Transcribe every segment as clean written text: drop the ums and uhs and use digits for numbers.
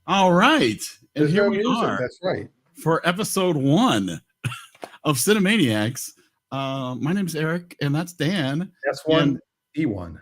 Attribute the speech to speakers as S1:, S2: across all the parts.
S1: All right. And
S2: There's
S1: here
S2: no
S1: we
S2: music.
S1: are
S2: That's right.
S1: for episode 1 of Cinemaniacs. My name's Eric, and that's Dan.
S2: S1 E1.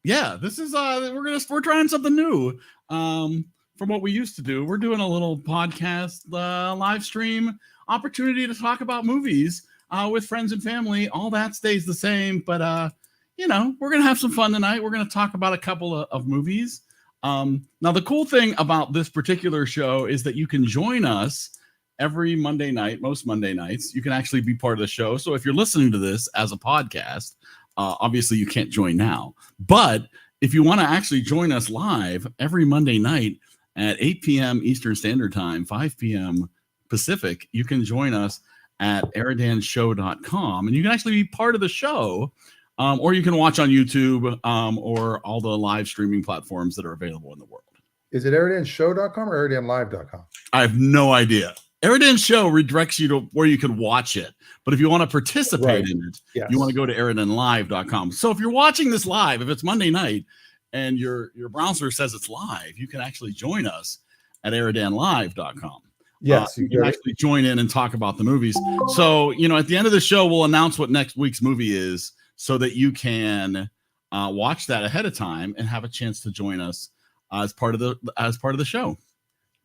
S1: Yeah, this is we're trying something new. From what we used to do. We're doing a little podcast live stream opportunity to talk about movies with friends and family. All that stays the same, but we're gonna have some fun tonight. We're gonna talk about a couple of movies. Now, the cool thing about this particular show is that you can join us every Monday night, most Monday nights. You can actually be part of the show. So if you're listening to this as a podcast, obviously you can't join now. But if you want to actually join us live every Monday night at 8 p.m. Eastern Standard Time, 5 p.m. Pacific, you can join us at EriDanShow.com, and you can actually be part of the show. Or you can watch on YouTube or all the live streaming platforms that are available in the world.
S2: Is it EriDanShow.com or EriDanLive.com?
S1: I have no idea. EriDan Show redirects you to where you can watch it. But if you want to participate in it, you want to go to EriDanLive.com. So if you're watching this live, if it's Monday night and your browser says it's live, you can actually join us at EriDanLive.com.
S2: Yes,
S1: you can actually join in and talk about the movies. So, at the end of the show, we'll announce what next week's movie is, so that you can watch that ahead of time and have a chance to join us as part of the show.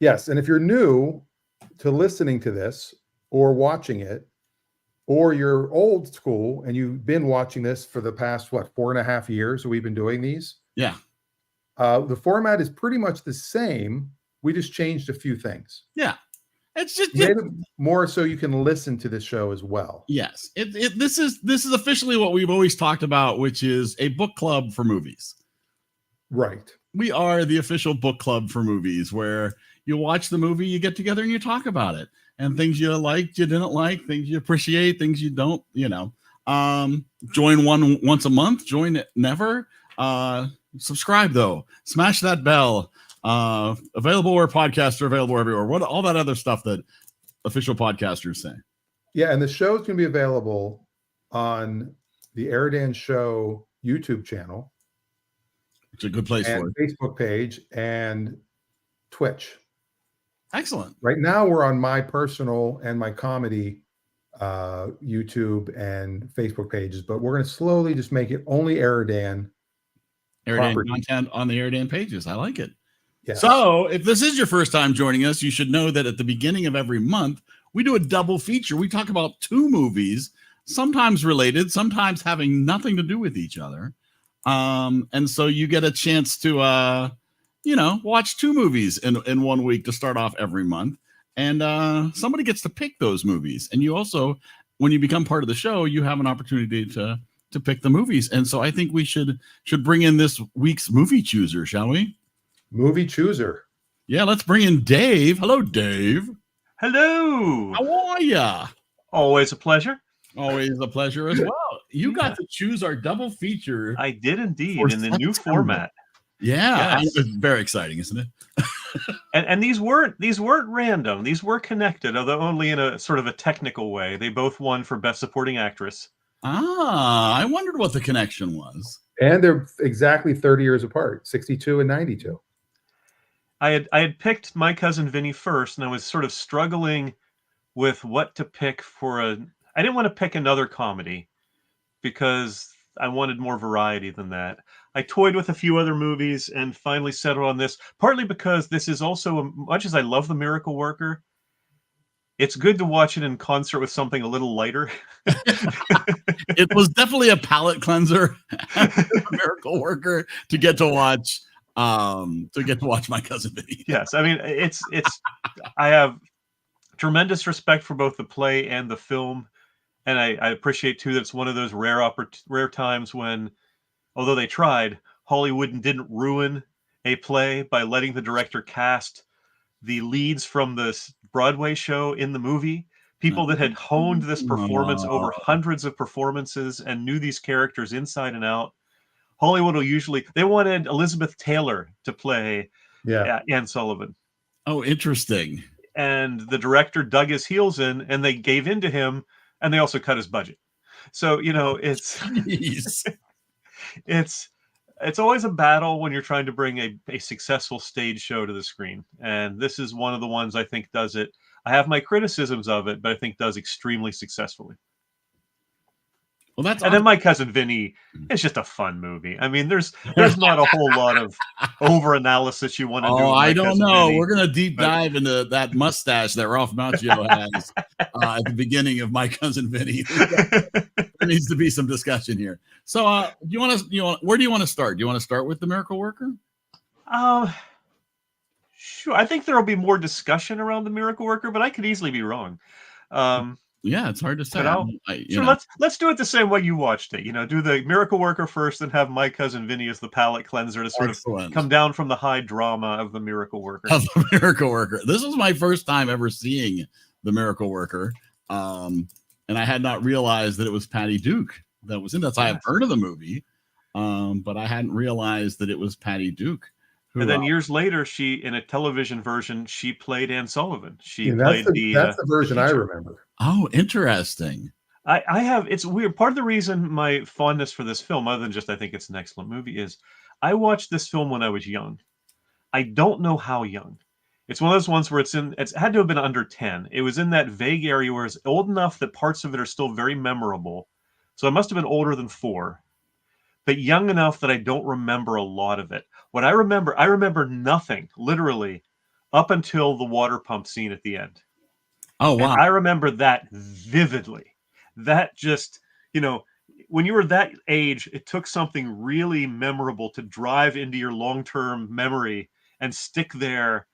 S2: Yes, and if you're new to listening to this or watching it, or you're old school and you've been watching this for the past 4.5 years, we've been doing these.
S1: Yeah,
S2: the format is pretty much the same. We just changed a few things.
S1: Yeah. It's just
S2: made it more so you can listen to this show as well.
S1: Yes, this is officially what we've always talked about, which is a book club for movies.
S2: Right.
S1: We are the official book club for movies, where you watch the movie, you get together, and you talk about it, and things you liked, you didn't like, things you appreciate, things you don't. Join once a month. Join it never. Subscribe though. Smash that bell. Available where podcasts are available everywhere. What all that other stuff that official podcasters say.
S2: Yeah, and the show's going to be available on the EriDan Show YouTube channel.
S1: It's a good place for it.
S2: Facebook page and Twitch.
S1: Excellent.
S2: Right now we're on my personal and my comedy YouTube and Facebook pages, but we're going to slowly just make it only EriDan
S1: content on the EriDan pages. I like it.
S2: Yes.
S1: So if this is your first time joining us, you should know that at the beginning of every month, we do a double feature. We talk about 2 movies, sometimes related, sometimes having nothing to do with each other. And so you get a chance to, watch 2 movies in 1 week to start off every month. And somebody gets to pick those movies. And you also, when you become part of the show, you have an opportunity to pick the movies. And so I think we should bring in this week's movie chooser, shall we?
S2: Movie chooser.
S1: Yeah, let's bring in Dave. Hello, Dave.
S3: Hello.
S1: How are ya?
S3: Always a pleasure.
S1: Always a pleasure as well. You got to choose our double feature.
S3: I did indeed, in the new format.
S1: Yeah, yes. It's very exciting, isn't it?
S3: and these weren't random. These were connected, although only in a sort of a technical way. They both won for Best Supporting Actress.
S1: I wondered what the connection was.
S2: And they're exactly 30 years apart, 62 and 92.
S3: I had picked My Cousin Vinny first, and I was sort of struggling with what to pick I didn't want to pick another comedy because I wanted more variety than that. I toyed with a few other movies and finally settled on this, partly because this is also, much as I love The Miracle Worker, it's good to watch it in concert with something a little lighter.
S1: It was definitely a palate cleanser, The Miracle Worker, to get to watch My Cousin Vinny.
S3: Yes, I mean it's I have tremendous respect for both the play and the film, and I appreciate too that it's one of those rare times when, although they tried, Hollywood didn't ruin a play by letting the director cast the leads from the Broadway show in the movie. People that had honed this performance over hundreds of performances and knew these characters inside and out. Hollywood will they wanted Elizabeth Taylor to play Anne Sullivan.
S1: Oh, interesting.
S3: And the director dug his heels in, and they gave in to him, and they also cut his budget. So, it's it's always a battle when you're trying to bring a successful stage show to the screen. And this is one of the ones I think does it. I have my criticisms of it, but I think does extremely successfully.
S1: Well, that's
S3: And
S1: awesome.
S3: then My Cousin Vinny is just a fun movie. I mean, there's not a whole lot of over analysis you want to do.
S1: Oh,
S3: with My
S1: I don't
S3: Cousin
S1: know.
S3: Vinny,
S1: We're gonna deep
S3: but-
S1: dive into that mustache that Ralph Macchio has at the beginning of My Cousin Vinny. There needs to be some discussion here. So, where do you want to start? Do you want to start with The Miracle Worker?
S3: Sure. I think there will be more discussion around The Miracle Worker, but I could easily be wrong.
S1: Yeah, it's hard to say.
S3: Sure, let's do it the same way you watched it. Do the Miracle Worker first, and have My Cousin Vinny as the palate cleanser to sort of come down from the high drama of the Miracle Worker.
S1: The Miracle Worker. This was my first time ever seeing The Miracle Worker, and I had not realized that it was Patty Duke that was in that. So I have heard of the movie, but I hadn't realized that it was Patty Duke.
S3: And then years later, in a television version, she played Anne Sullivan.
S2: That's the version I remember.
S1: Oh, interesting.
S3: It's weird. Part of the reason my fondness for this film, other than just I think it's an excellent movie, is I watched this film when I was young. I don't know how young. It's one of those ones where it's had to have been under 10. It was in that vague area where it's old enough that parts of it are still very memorable. So I must have been older than 4, but young enough that I don't remember a lot of it. What I remember nothing, literally, up until the water pump scene at the end.
S1: Oh, wow.
S3: And I remember that vividly. That just, when you were that age, it took something really memorable to drive into your long-term memory and stick there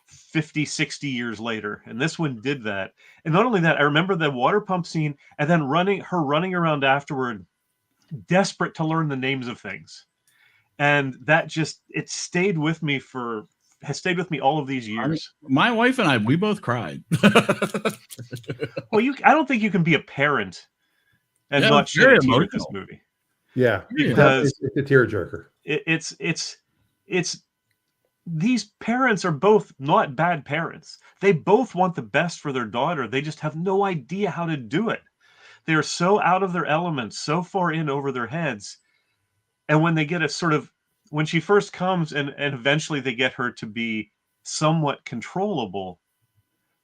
S3: 50, 60 years later. And this one did that. And not only that, I remember the water pump scene and then her running around afterward, desperate to learn the names of things. And that it stayed with me has stayed with me all of these years.
S1: My wife and I, we both cried.
S3: Well, I don't think you can be a parent and not shed a tear at this movie.
S2: Yeah,
S3: because
S2: it's a tearjerker.
S3: It's these parents are both not bad parents. They both want the best for their daughter. They just have no idea how to do it. They are so out of their element, so far in over their heads. And when they get when she first comes and eventually they get her to be somewhat controllable,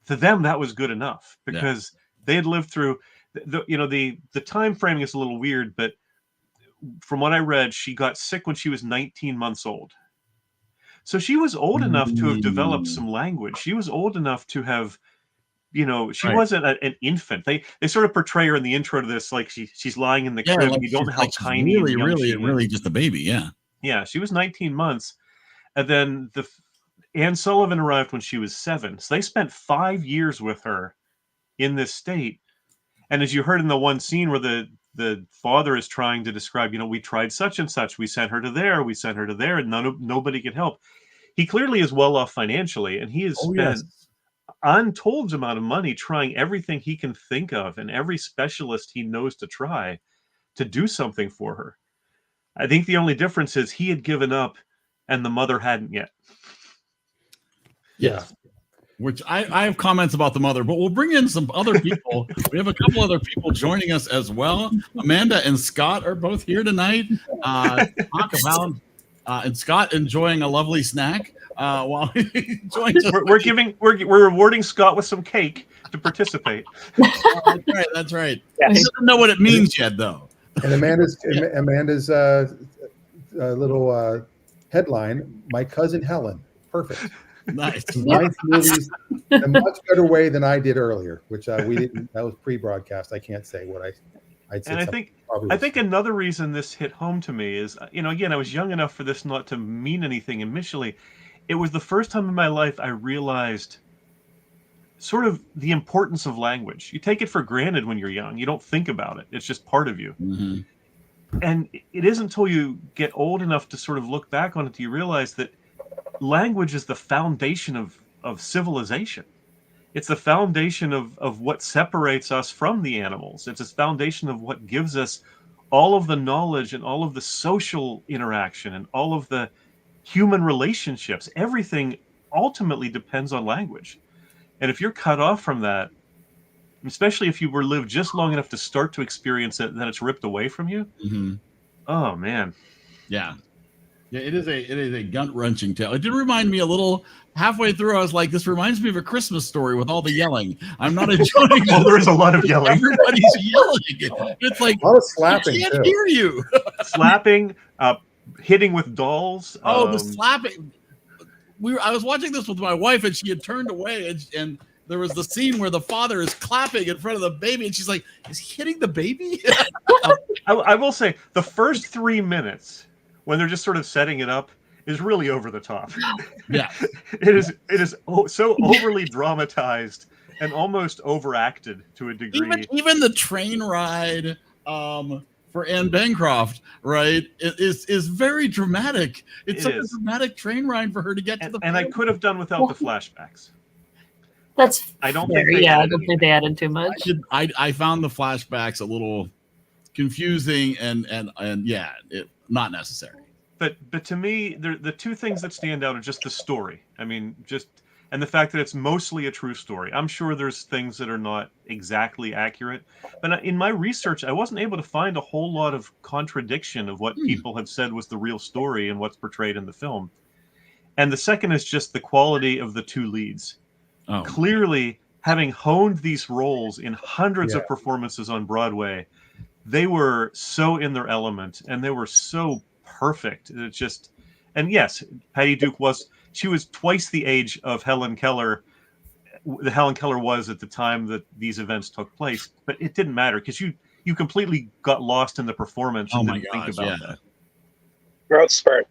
S3: to them that was good enough because they had lived through the time framing is a little weird, but from what I read, she got sick when she was 19 months old. So she was old enough to have developed some language. She was old enough to have, she wasn't an infant. They sort of portray her in the intro to this like she's lying in the crib.
S1: Like
S3: you don't know how tiny
S1: really just a baby. Yeah.
S3: Yeah, she was 19 months. And then Anne Sullivan arrived when she was 7. So they spent 5 years with her in this state. And as you heard in the one scene where the father is trying to describe, we tried such and such. We sent her to there. We sent her to there. And nobody could help. He clearly is well off financially. And he has spent untold amount of money trying everything he can think of and every specialist he knows to try to do something for her. I think the only difference is he had given up and the mother hadn't yet.
S2: Yeah.
S1: Which I have comments about the mother, but we'll bring in some other people. We have a couple other people joining us as well. Amanda and Scott are both here tonight. Talk about and Scott enjoying a lovely snack while he joins us.
S3: We're rewarding Scott with some cake to participate.
S1: That's right. Yeah. He doesn't know what it means yet, though.
S2: And Amanda's little headline: "My cousin Helen." Perfect.
S1: Nice.
S2: Nice movies in a much better way than I did earlier, which we didn't. That was pre-broadcast. I can't say what I'd say.
S3: And I think another reason this hit home to me is, again, I was young enough for this not to mean anything initially. It was the first time in my life I realized sort of the importance of language. You take it for granted when you're young. You don't think about it. It's just part of you.
S1: Mm-hmm.
S3: And it isn't until you get old enough to sort of look back on it, you realize that language is the foundation of civilization. It's the foundation of what separates us from the animals. It's a foundation of what gives us all of the knowledge and all of the social interaction and all of the human relationships. Everything ultimately depends on language. And if you're cut off from that, especially if you were lived just long enough to start to experience it, and then it's ripped away from you.
S1: Mm-hmm.
S3: Oh man.
S1: Yeah. Yeah, it is a gut wrenching tale. It did remind me a little. Halfway through, I was like, "This reminds me of A Christmas Story with all the yelling." I'm not enjoying
S3: Oh,
S1: this.
S3: there is a lot of yelling.
S1: Everybody's yelling. It's like
S2: A lot of slapping
S1: I can't
S2: too.
S1: hear you.
S3: Slapping, hitting with dolls.
S1: Oh, the slapping. I was watching this with my wife, and she had turned away, and there was the scene where the father is clapping in front of the baby, and she's like, "Is he hitting the baby?"
S3: I will say the first 3 minutes when they're just sort of setting it up is really over the top.
S1: Yeah,
S3: it is so overly dramatized and almost overacted to a degree.
S1: Even the train ride for Anne Bancroft, right, is very dramatic. It's such a dramatic train ride for her to get to the.
S3: And I could have done without the flashbacks.
S4: That's
S3: I don't
S4: fair.
S3: think.
S4: I don't think they added too much.
S1: I found the flashbacks a little confusing and yeah, not necessary.
S3: But to me, the two things that stand out are just the story. I mean, and the fact that it's mostly a true story. I'm sure there's things that are not exactly accurate, but in my research, I wasn't able to find a whole lot of contradiction of what people have said was the real story and what's portrayed in the film. And the second is just the quality of the two leads.
S1: Oh.
S3: Clearly, having honed these roles in hundreds of performances on Broadway, they were so in their element and they were so perfect. It's just, and yes, Patty Duke was twice the age of Helen Keller. Helen Keller was at the time that these events took place, but it didn't matter because you completely got lost in the performance and didn't think about that.
S5: Growth spurt.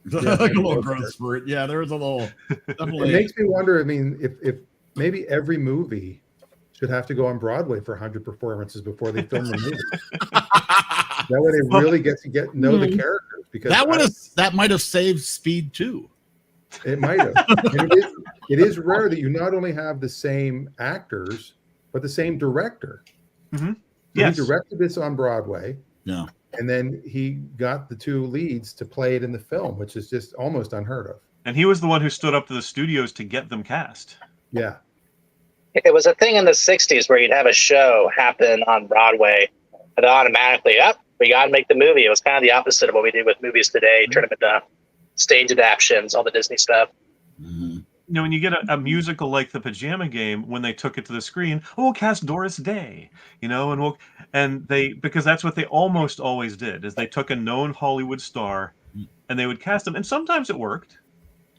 S1: Like a little growth spurt. Yeah, there was a little. Definitely.
S2: It makes me wonder. I mean, if maybe every movie should have to go on Broadway for 100 performances before they film the movie. That way they really get to know the characters, because
S1: that might have saved Speed too.
S2: It might have. And it is rare that you not only have the same actors but the same director.
S3: Mm-hmm.
S2: Yes. He directed this on Broadway.
S1: Yeah.
S2: And then he got the two leads to play it in the film, which is just almost unheard of.
S3: And he was the one who stood up to the studios to get them cast.
S2: Yeah.
S5: It was a thing in the 60s where you'd have a show happen on Broadway and automatically, we got to make the movie. It was kind of the opposite of what we do with movies today, turn them into stage adaptations, all the Disney stuff.
S1: Mm-hmm.
S3: You know, when you get a musical like The Pajama Game, when they took it to the screen, we'll cast Doris Day, you know, because that's what they almost always did, is they took a known Hollywood star and they would cast them. And sometimes it worked,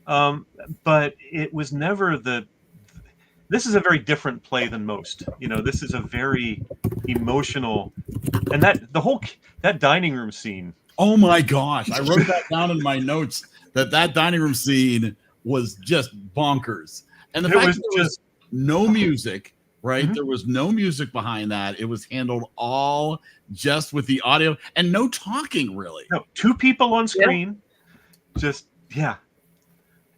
S3: but it was never this is a very different play than most. You know, this is a very emotional, and that dining room scene.
S1: Oh my gosh. I wrote that down in my notes, that dining room scene was just bonkers. And the fact that there was no music, right? Mm-hmm. There was no music behind that. It was handled all just with the audio and no talking, really.
S3: No, two people on screen. Yeah.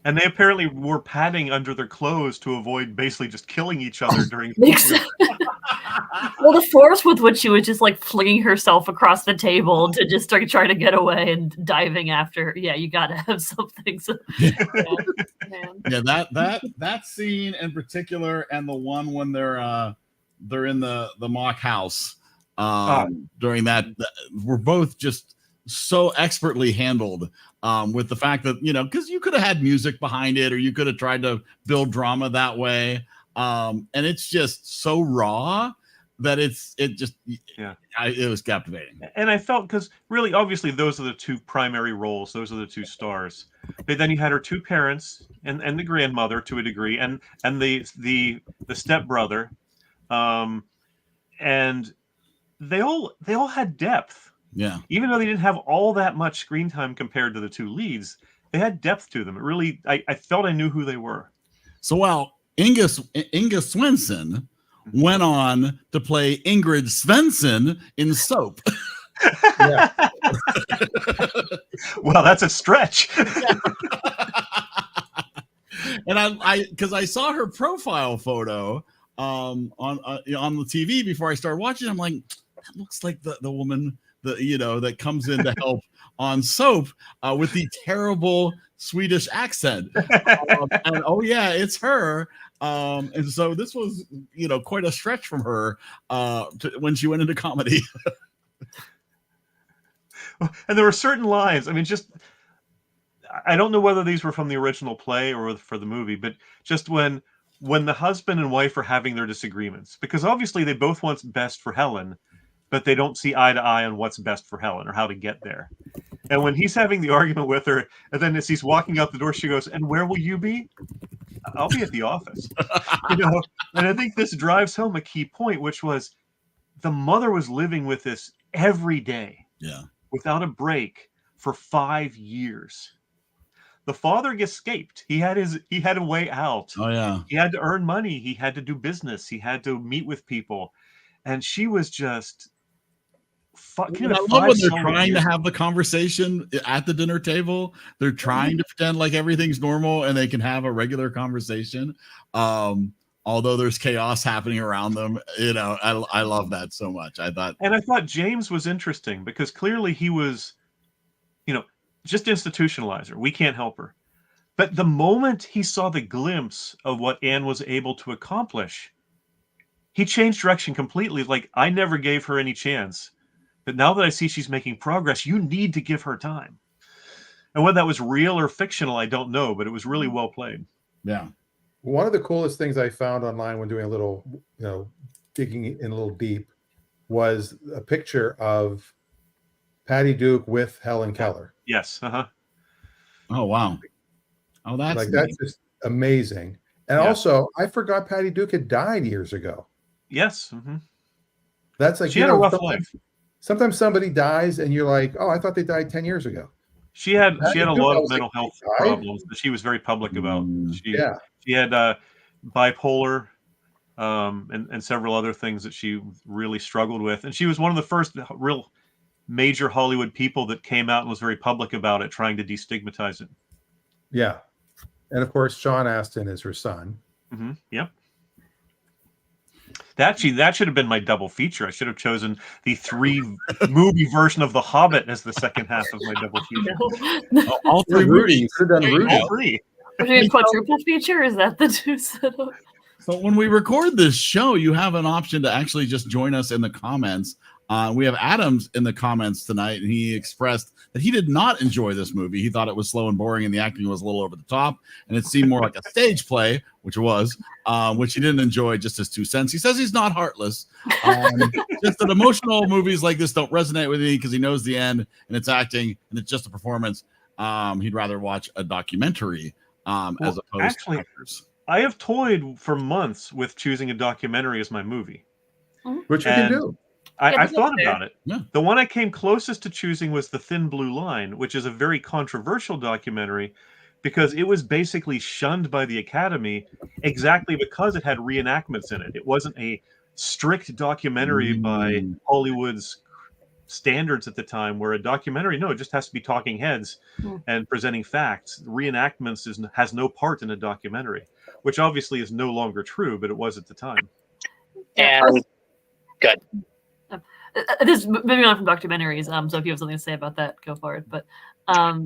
S3: And they apparently were padding under their clothes to avoid basically just killing each other during.
S4: Well, the force with which she was just like flinging herself across the table to just start trying to get away and diving after. Yeah, you got to have something. So,
S1: that scene in particular, and the one when they're in the mock house during that, were both just so expertly handled. With the fact that, you know, because you could have had music behind it, or you could have tried to build drama that way. And it's just so raw that it was captivating.
S3: And I felt, because really, obviously, those are the two primary roles. Those are the two stars. But then you had her two parents and the grandmother to a degree, and the stepbrother, and they all had depth.
S1: Yeah.
S3: Even though they didn't have all that much screen time compared to the two leads, they had depth to them. It really, I felt I knew who they were.
S1: So, Inga Swenson went on to play Ingrid Svensson in Soap.
S2: Yeah.
S3: Well, that's a stretch.
S1: And because I saw her profile photo on the TV before I started watching, I'm like, that looks like the woman that comes in to help on Soap with the terrible Swedish accent. And it's her. And so this was, quite a stretch from her when she went into comedy.
S3: And there were certain lines. I mean, just I don't know whether these were from the original play or for the movie, but just when the husband and wife are having their disagreements, because obviously they both want best for Helen, but they don't see eye to eye on what's best for Helen or how to get there. And when he's having the argument with her, and then as he's walking out the door, she goes, "And where will you be?" "I'll be at the office." You know, and I think this drives home a key point, which was the mother was living with this every day, without a break for 5 years. The father escaped. He had a way out.
S1: Oh yeah.
S3: He had to earn money. He had to do business. He had to meet with people, and she was just fucking.
S1: I love when they're trying to have the conversation at the dinner table. They're trying to pretend like everything's normal and they can have a regular conversation. Although there's chaos happening around them, you know, I love that so much. I thought
S3: James was interesting because clearly he was, you know, just institutionalize her. We can't help her. But the moment he saw the glimpse of what Anne was able to accomplish, he changed direction completely. Like, I never gave her any chance. But now that I see she's making progress, you need to give her time. And whether that was real or fictional, I don't know, but it was really well played.
S1: Yeah.
S2: One of the coolest things I found online when doing a little, you know, digging in a little deep was a picture of Patty Duke with Helen Keller.
S3: Yes.
S1: Oh, wow. Oh, that's
S2: just amazing. And also, I forgot Patty Duke had died years ago.
S3: Yes.
S2: That's like,
S3: she had a rough life.
S2: Sometimes somebody dies and you're like, oh, I thought they died 10 years ago.
S3: She had a lot of mental health problems that she was very public about. She had bipolar and several other things that she really struggled with. And she was one of the first real major Hollywood people that came out and was very public about it, trying to destigmatize it.
S2: Yeah. And of course, Sean Astin is her son.
S3: Yep. That should have been my double feature. I should have chosen the 3-movie version of The Hobbit as the second half of my double feature.
S1: All 3 movies.
S2: You could have done Rudy.
S3: All 3.
S4: A quadruple feature? Is that the 2 setup?
S1: So when we record this show, you have an option to actually just join us in the comments. We have Adams in the comments tonight, and he expressed that he did not enjoy this movie. He thought it was slow and boring, and the acting was a little over the top, and it seemed more like a stage play, which it was, which he didn't enjoy, just his 2 cents. He says he's not heartless. Just that emotional movies like this don't resonate with me because he knows the end, and it's acting, and it's just a performance. He'd rather watch a documentary as opposed to actors.
S3: I have toyed for months with choosing a documentary as my movie.
S2: Which you can do.
S3: I've thought about it.
S1: Yeah.
S3: The one I came closest to choosing was The Thin Blue Line, which is a very controversial documentary because it was basically shunned by the Academy exactly because it had reenactments in it. It wasn't a strict documentary by Hollywood's standards at the time, where a documentary, it just has to be talking heads and presenting facts. Reenactments has no part in a documentary, which obviously is no longer true, but it was at the time.
S5: And good.
S4: This moving on from documentaries. So if you have something to say about that, go for it. But I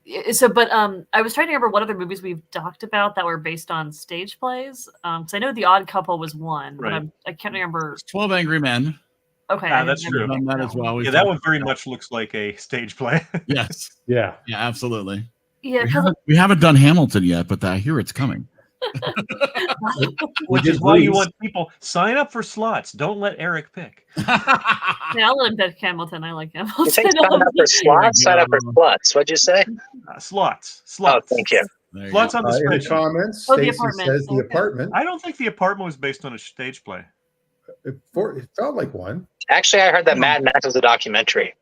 S4: was trying to remember what other movies we've talked about that were based on stage plays. So I know The Odd Couple was one,
S3: right.
S4: But I can't remember.
S1: 12 Angry Men.
S4: Okay,
S3: that's true.
S1: Done that as well.
S3: Yeah, that one very much looks like a stage play.
S1: Yes.
S2: Yeah,
S1: absolutely.
S4: Yeah,
S1: we haven't done Hamilton yet, but I hear it's coming.
S3: Which is why you want people sign up for slots. Don't let Eric pick.
S4: I'll let him pick Hamilton. I like Hamilton.
S5: You think sign up for slots? Sign up for sluts. What'd you say?
S3: Slots.
S5: Oh, thank you.
S3: Slots on the
S2: in the
S3: spreadsheet.
S2: comments,
S4: The
S2: Stacey
S4: Apartment.
S2: says The Apartment.
S3: I don't think The Apartment was based on a stage play.
S2: It felt like one.
S5: Actually, I heard that Mad Max was a documentary.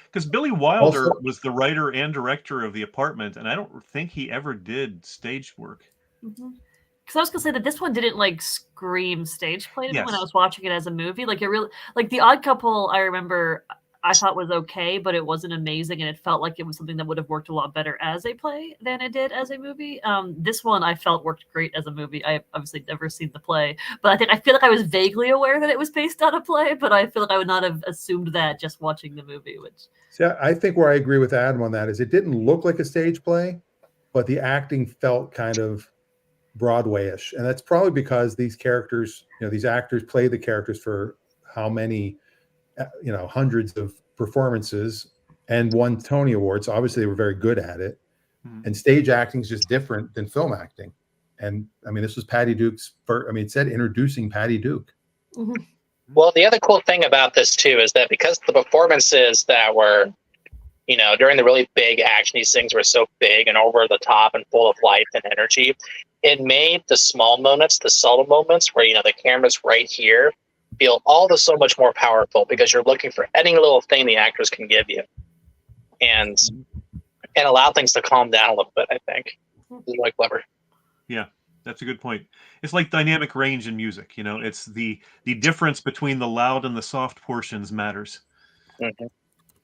S3: Because Billy Wilder was the writer and director of The Apartment, and I don't think he ever did stage work.
S4: Because I was gonna say that this one didn't scream stage play to me when I was watching it as a movie. It really, The Odd Couple, I remember I thought was okay, but it wasn't amazing, and it felt like it was something that would have worked a lot better as a play than it did as a movie. This one I felt worked great as a movie. I obviously never seen the play, but I feel like I was vaguely aware that it was based on a play, but I feel like I would not have assumed that just watching the movie.
S2: I think where I agree with Adam on that is it didn't look like a stage play, but the acting felt kind of Broadway-ish, and that's probably because these characters, these actors play the characters for how many hundreds of performances and won Tony Awards. So obviously, they were very good at it. And stage acting is just different than film acting. And I mean, this was Patty Duke's first, it said introducing Patty Duke.
S4: Mhm.
S5: Well, the other cool thing about this too is that because the performances that were, during the really big action scenes were so big and over the top and full of life and energy, it made the small moments, the subtle moments where, the camera's right here, feel all the so much more powerful because you're looking for any little thing the actors can give you. And allow things to calm down a little bit, I think. It's really clever.
S3: Yeah, that's a good point. It's like dynamic range in music. It's the difference between the loud and the soft portions matters.
S5: Mm-hmm.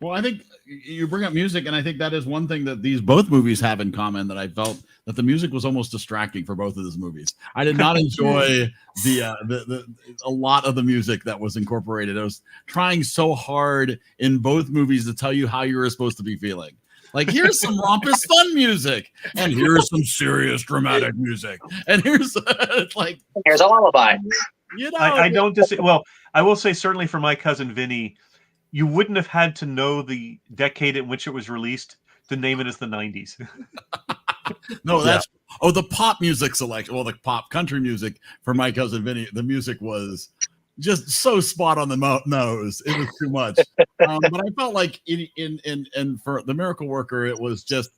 S1: Well, I think you bring up music, and I think that is one thing that both movies have in common, that I felt that the music was almost distracting for both of these movies. I did not enjoy a lot of the music that was incorporated. I was trying so hard in both movies to tell you how you were supposed to be feeling. Like, here's some rompous fun music, and here's some serious dramatic music, and here's
S5: here's a lullaby.
S3: I don't disagree. Well, I will say certainly for My Cousin Vinny, you wouldn't have had to know the decade in which it was released to name it as the 90s.
S1: No, the pop music selection. Well, the pop country music for My Cousin Vinny, the music was just so spot on the nose. It was too much. But I felt like in for The Miracle Worker, it was just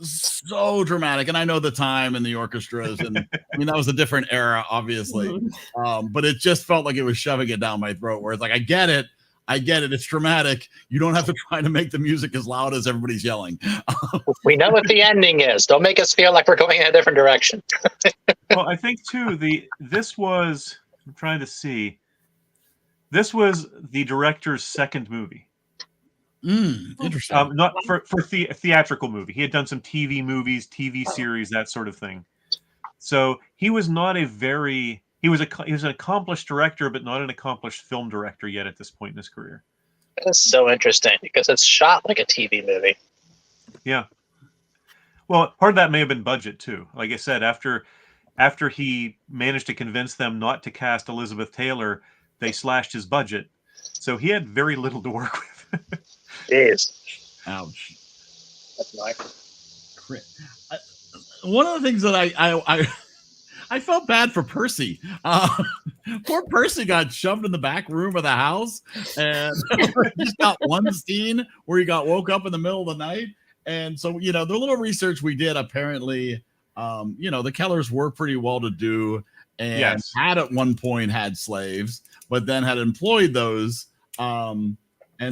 S1: so dramatic. And I know the time and the orchestras, and that was a different era, obviously. But it just felt like it was shoving it down my throat, where it's like, I get it. It's dramatic. You don't have to try to make the music as loud as everybody's yelling.
S5: We know what the ending is. Don't make us feel like we're going in a different direction.
S3: Well, I think too, I'm trying to see. This was the director's second movie.
S1: Interesting.
S3: Not for theatrical movie. He had done some TV movies, TV series, that sort of thing. So he was not he was an accomplished director, but not an accomplished film director yet at this point in his career.
S5: That's so interesting because it's shot like a TV movie.
S3: Yeah. Well, part of that may have been budget too. Like I said, after he managed to convince them not to cast Elizabeth Taylor, they slashed his budget. So he had very little to work with.
S5: Jeez.
S1: Ouch.
S5: That's nice.
S1: One of the things that I felt bad for Percy. Poor Percy got shoved in the back room of the house, and just got one scene where he got woke up in the middle of the night. And so, the little research we did, apparently, the Kellers were pretty well to do, and had at one point had slaves, but then had employed those. And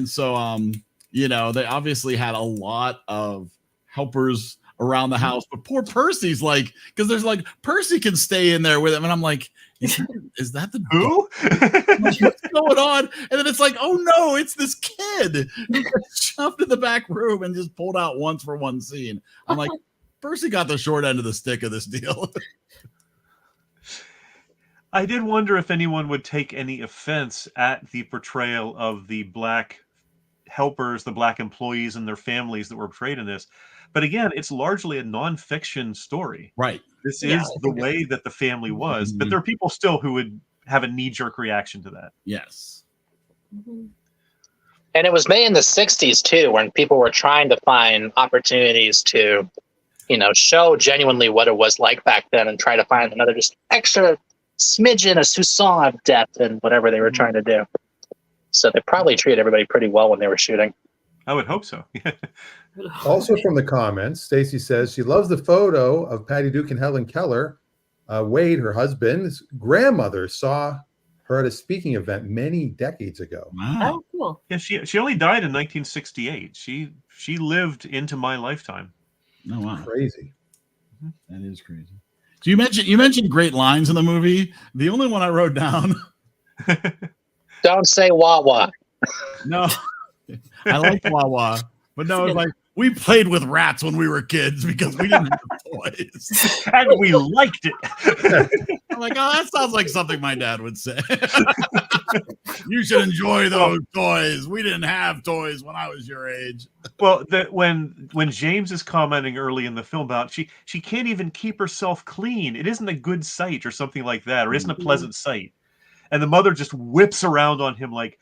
S1: so, they obviously had a lot of helpers around the house, but poor Percy's because there's Percy can stay in there with him, and I'm like, is that the
S3: who?
S1: What's going on? And then it's like, oh no, it's this kid who got shoved in the back room and just pulled out once for one scene. I'm like, Percy got the short end of the stick of this deal.
S3: I did wonder if anyone would take any offense at the portrayal of the black helpers, the black employees and their families that were portrayed in this. But again, it's largely a nonfiction story.
S1: Right.
S3: This is the way that the family was. But there are people still who would have a knee-jerk reaction to that.
S1: Yes.
S5: And it was made in the 60s, too, when people were trying to find opportunities to, show genuinely what it was like back then and try to find another just extra smidgen, a soupçon of depth in whatever they were trying to do. So they probably treated everybody pretty well when they were shooting.
S3: I would hope so.
S2: Also from the comments, Stacy says she loves the photo of Patty Duke and Helen Keller. Wade, her husband's grandmother, saw her at a speaking event many decades ago.
S1: Wow.
S4: Oh, cool.
S3: Yeah, she only died in 1968. She lived into my lifetime.
S1: Oh wow.
S2: Crazy.
S1: That is crazy. So you mentioned great lines in the movie. The only one I wrote down.
S5: Don't say wah wah.
S1: No. I like Wawa, but no, it's like, we played with rats when we were kids because we didn't have toys.
S3: And we liked it.
S1: I'm like, oh, that sounds like something my dad would say. You should enjoy those toys. We didn't have toys when I was your age.
S3: Well, when James is commenting early in the film about she can't even keep herself clean. It isn't a good sight or something like that, or isn't a pleasant sight. And the mother just whips around on him like,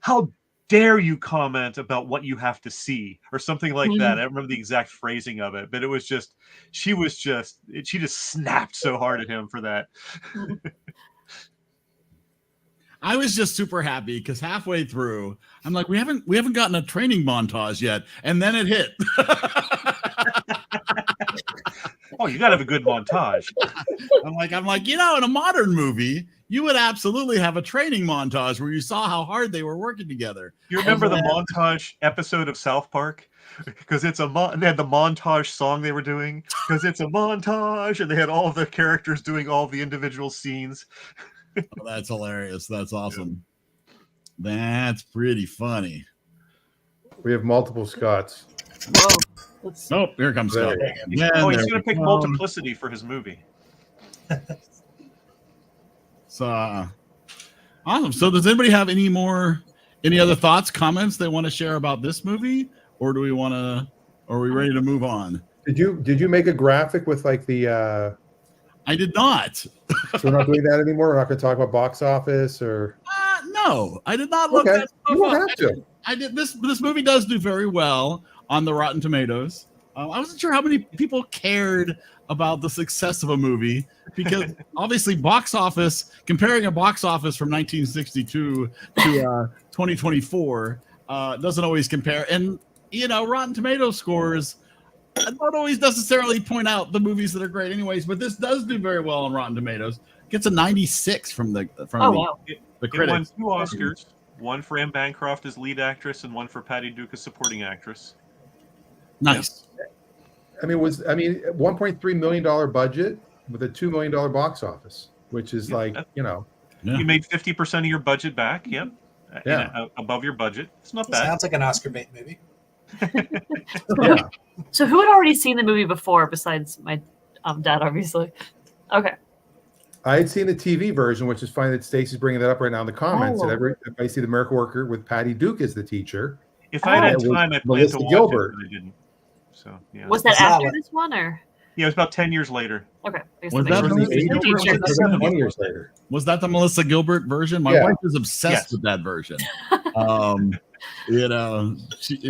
S3: how dare you comment about what you have to see, or something like that. I don't remember the exact phrasing of it, but it was just, she just snapped so hard at him for that.
S1: I was just super happy because halfway through, I'm like, we haven't gotten a training montage yet, and then it hit.
S3: Oh, you got to have a good montage.
S1: I'm like, in a modern movie, you would absolutely have a training montage where you saw how hard they were working together.
S3: You remember the montage episode of South Park? Because they had the montage song they were doing. Because it's a montage, and they had all of the characters doing all the individual scenes.
S1: Oh, that's hilarious. That's awesome. Yeah. That's pretty funny.
S2: We have multiple Scotts.
S4: Whoa.
S1: Oh, here comes Scott.
S3: Yeah, he's going to pick Multiplicity for his movie.
S1: So awesome. So does anybody have any other thoughts, comments they want to share about this movie, or are we ready to move on?
S2: Did you make a graphic with like the
S1: I did not.
S2: So we're not doing that anymore? We're not going to talk about box office or
S1: no, I did not look at
S2: you don't have to.
S1: I did this movie does do very well on the Rotten Tomatoes. I wasn't sure how many people cared about the success of a movie, because obviously comparing a box office from 1962 to 2024 doesn't always compare. And, Rotten Tomatoes scores don't always necessarily point out the movies that are great anyways, but this does do very well on Rotten Tomatoes. It gets a 96 from the critics.
S3: It won 2 Oscars, one for Anne Bancroft as lead actress and one for Patty Duke as supporting actress.
S1: Nice.
S2: I mean, $1.3 million budget with a $2 million box office, which is you
S3: made 50% of your budget back. Yep. Yeah. Above your budget. It's not bad.
S6: Sounds like an Oscar bait movie.
S2: Yeah.
S4: So who had already seen the movie before besides my dad, obviously? Okay.
S2: I had seen the TV version, which is funny that Stacey's bringing that up right now in the comments. And I see the Miracle Worker with Patty Duke as the teacher.
S3: If I had time, I planned to watch
S2: Gilbert.
S3: it, but I didn't. So yeah.
S4: Was that after this one, or?
S3: Yeah, it was about 10 years later.
S4: Okay.
S1: Was that the
S2: 20 years later?
S1: Was that the Melissa Gilbert version? My wife is obsessed with that version.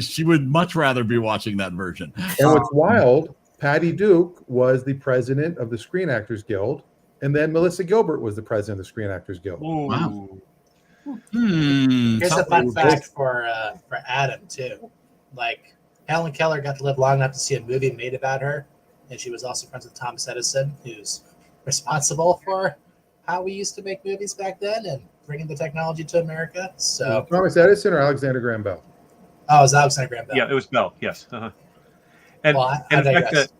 S1: She would much rather be watching that version.
S2: And what's wild, Patty Duke was the president of the Screen Actors Guild, and then Melissa Gilbert was the president of the Screen Actors Guild.
S3: Ooh.
S1: Wow.
S6: Here's a fun fact for Adam too. Like, Helen Keller got to live long enough to see a movie made about her, and she was also friends with Thomas Edison, who's responsible for how we used to make movies back then and bringing the technology to America. So
S2: Thomas Edison or Alexander Graham Bell?
S6: Oh, it was Alexander Graham Bell.
S3: Yeah, it was Bell. Yes. Uh-huh. And in fact,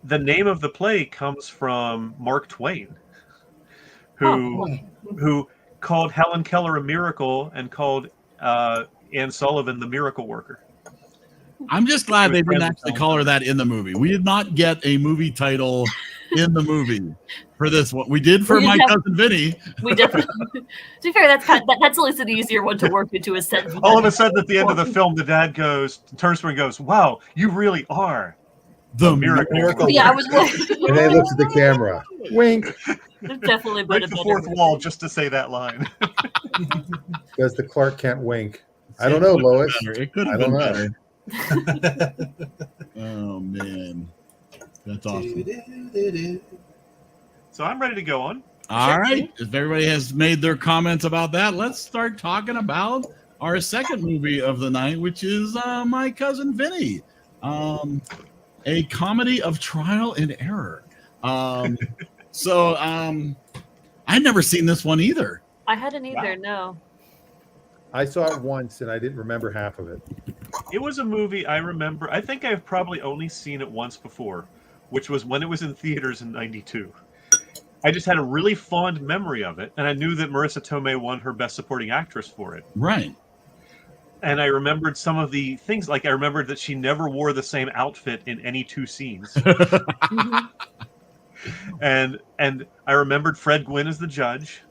S3: the name of the play comes from Mark Twain, who called Helen Keller a miracle and called Anne Sullivan the miracle worker.
S1: I'm just glad they didn't actually call her that in the movie. We did not get a movie title in the movie for this one. We did for My Cousin Vinny.
S4: We definitely. To be fair, that's at least an easier one to work into a sentence.
S3: All of a sudden, at the end of the film, the dad turns to her and goes, "Wow, you really are
S1: the miracle."
S4: Yeah, I was.
S2: And then he looks at the camera. Wink.
S4: Definitely
S3: break the fourth wall just to say that line.
S2: Does the Clark Kent wink? I don't know, Lois.
S1: It could have been better. Oh man, that's awesome.
S3: So I'm ready to go on.
S1: All right, if everybody has made their comments about that, let's start talking about our second movie of the night, which is My Cousin Vinny, a comedy of trial and error. So I'd never seen this one either.
S4: I hadn't either. No.
S2: I saw it once and I didn't remember half of it.
S3: It was a movie I remember. I think I've probably only seen it once before, which was when it was in theaters in '92. I just had a really fond memory of it, and I knew that Marissa Tomei won her Best Supporting Actress for it.
S1: Right.
S3: And I remembered some of the things, like I remembered that she never wore the same outfit in any 2 scenes. and I remembered Fred Gwynne as the judge.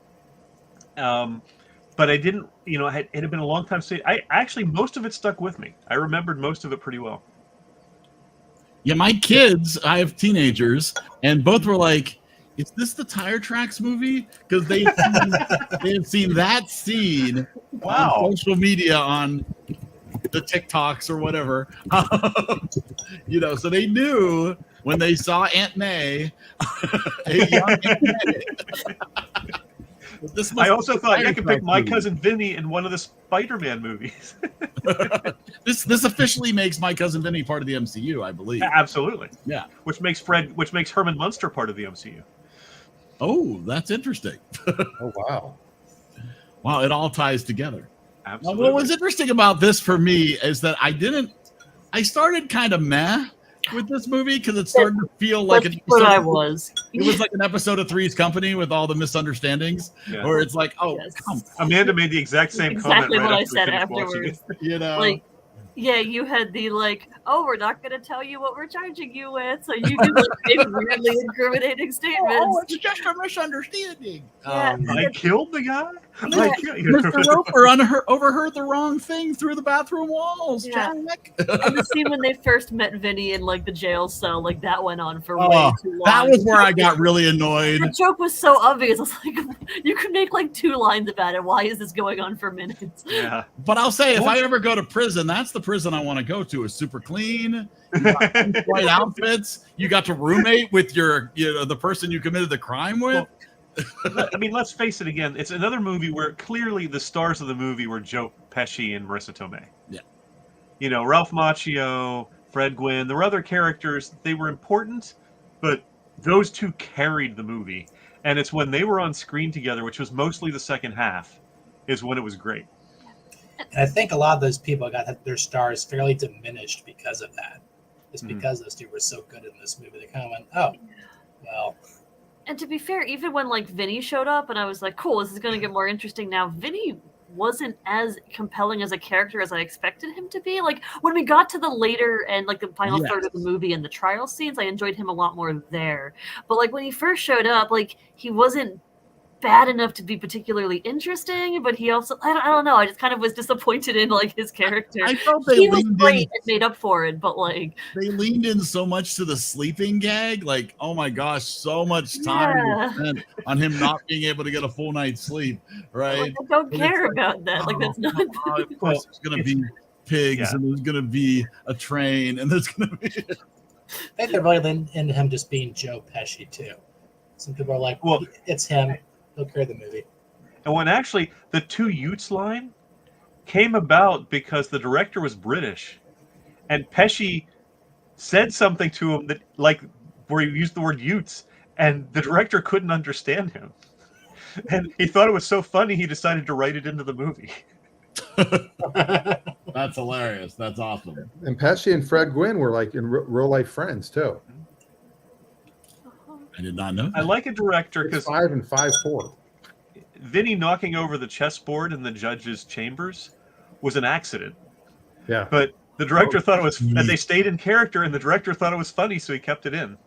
S3: But I didn't, it had been a long time since. Most of it stuck with me. I remembered most of it pretty well.
S1: Yeah, my kids, I have teenagers, and both were like, "Is this the Tire Tracks movie?" Because they had seen that scene on social media, on the TikToks or whatever. So they knew when they saw Aunt May, a young Aunt May.
S3: I also thought I could pick my cousin Vinny in one of the Spider-Man movies.
S1: This officially makes My Cousin Vinny part of the MCU, I believe.
S3: Absolutely.
S1: Yeah.
S3: Which makes Herman Munster part of the MCU.
S1: Oh, that's interesting.
S2: Oh, wow.
S1: Wow, it all ties together.
S3: Absolutely.
S1: What was interesting about this for me is that I started kind of meh with this movie because it started to feel like
S4: It was
S1: like an episode of Three's Company with all the misunderstandings, where it's like, come.
S3: Amanda made the exact same comment
S4: what I
S3: right
S4: said afterwards.
S1: Like,
S4: yeah, you had the we're not going to tell you what we're charging you with, so you can make weirdly incriminating statements.
S1: Oh, it's just a misunderstanding.
S4: Yeah.
S3: I killed the guy.
S1: Mr. Roper overheard the wrong thing through the bathroom walls.
S4: Yeah.
S1: Jack.
S4: And the scene when they first met Vinny in the jail cell, that went on for way too long.
S1: That was where I got really annoyed.
S4: The joke was so obvious. I was like, you could make 2 lines about it. Why is this going on for minutes?
S3: Yeah.
S1: But I'll say, if I ever go to prison, that's the prison I want to go to. It's super clean. You got white outfits. You got to roommate with the person you committed the crime with.
S3: I mean, let's face it again. It's another movie where clearly the stars of the movie were Joe Pesci and Marissa Tomei.
S1: Yeah.
S3: Ralph Macchio, Fred Gwynn. There were other characters. They were important, but those two carried the movie. And it's when they were on screen together, which was mostly the second half, is when it was great.
S6: And I think a lot of those people got their stars fairly diminished because of that. It's because those two were so good in this movie. They kind of went, oh, well.
S4: And to be fair, even when Vinny showed up and I was like, cool, this is going to get more interesting now, Vinny wasn't as compelling as a character as I expected him to be. When we got to the later and the final third of the movie and the trial scenes, I enjoyed him a lot more there. But when he first showed up, he wasn't bad enough to be particularly interesting, but he also I don't know, I just kind of was disappointed in his character.
S1: I felt
S4: he was great and made up for it, but
S1: they leaned in so much to the sleeping gag, oh my gosh, so much time was spent on him not being able to get a full night's sleep, right?
S4: I don't care about that. That's not
S1: of course there's gonna be pigs and there's gonna be a train and there's gonna be
S6: I think they're really leaning into him just being Joe Pesci too. Some people are like, well, it's him. He'll carry the movie.
S3: And when actually the two Utes line came about because the director was British, and Pesci said something to him that where he used the word Utes, and the director couldn't understand him. And he thought it was so funny he decided to write it into the movie.
S1: That's hilarious. That's awesome.
S2: And Pesci and Fred Gwynn were in real life friends too.
S1: I did not know.
S3: I like a director because
S2: 5 and 5'4".
S3: Vinny knocking over the chessboard in the judge's chambers was an accident.
S2: Yeah.
S3: But the director thought it was, and they stayed in character, and the director thought it was funny, so he kept it in.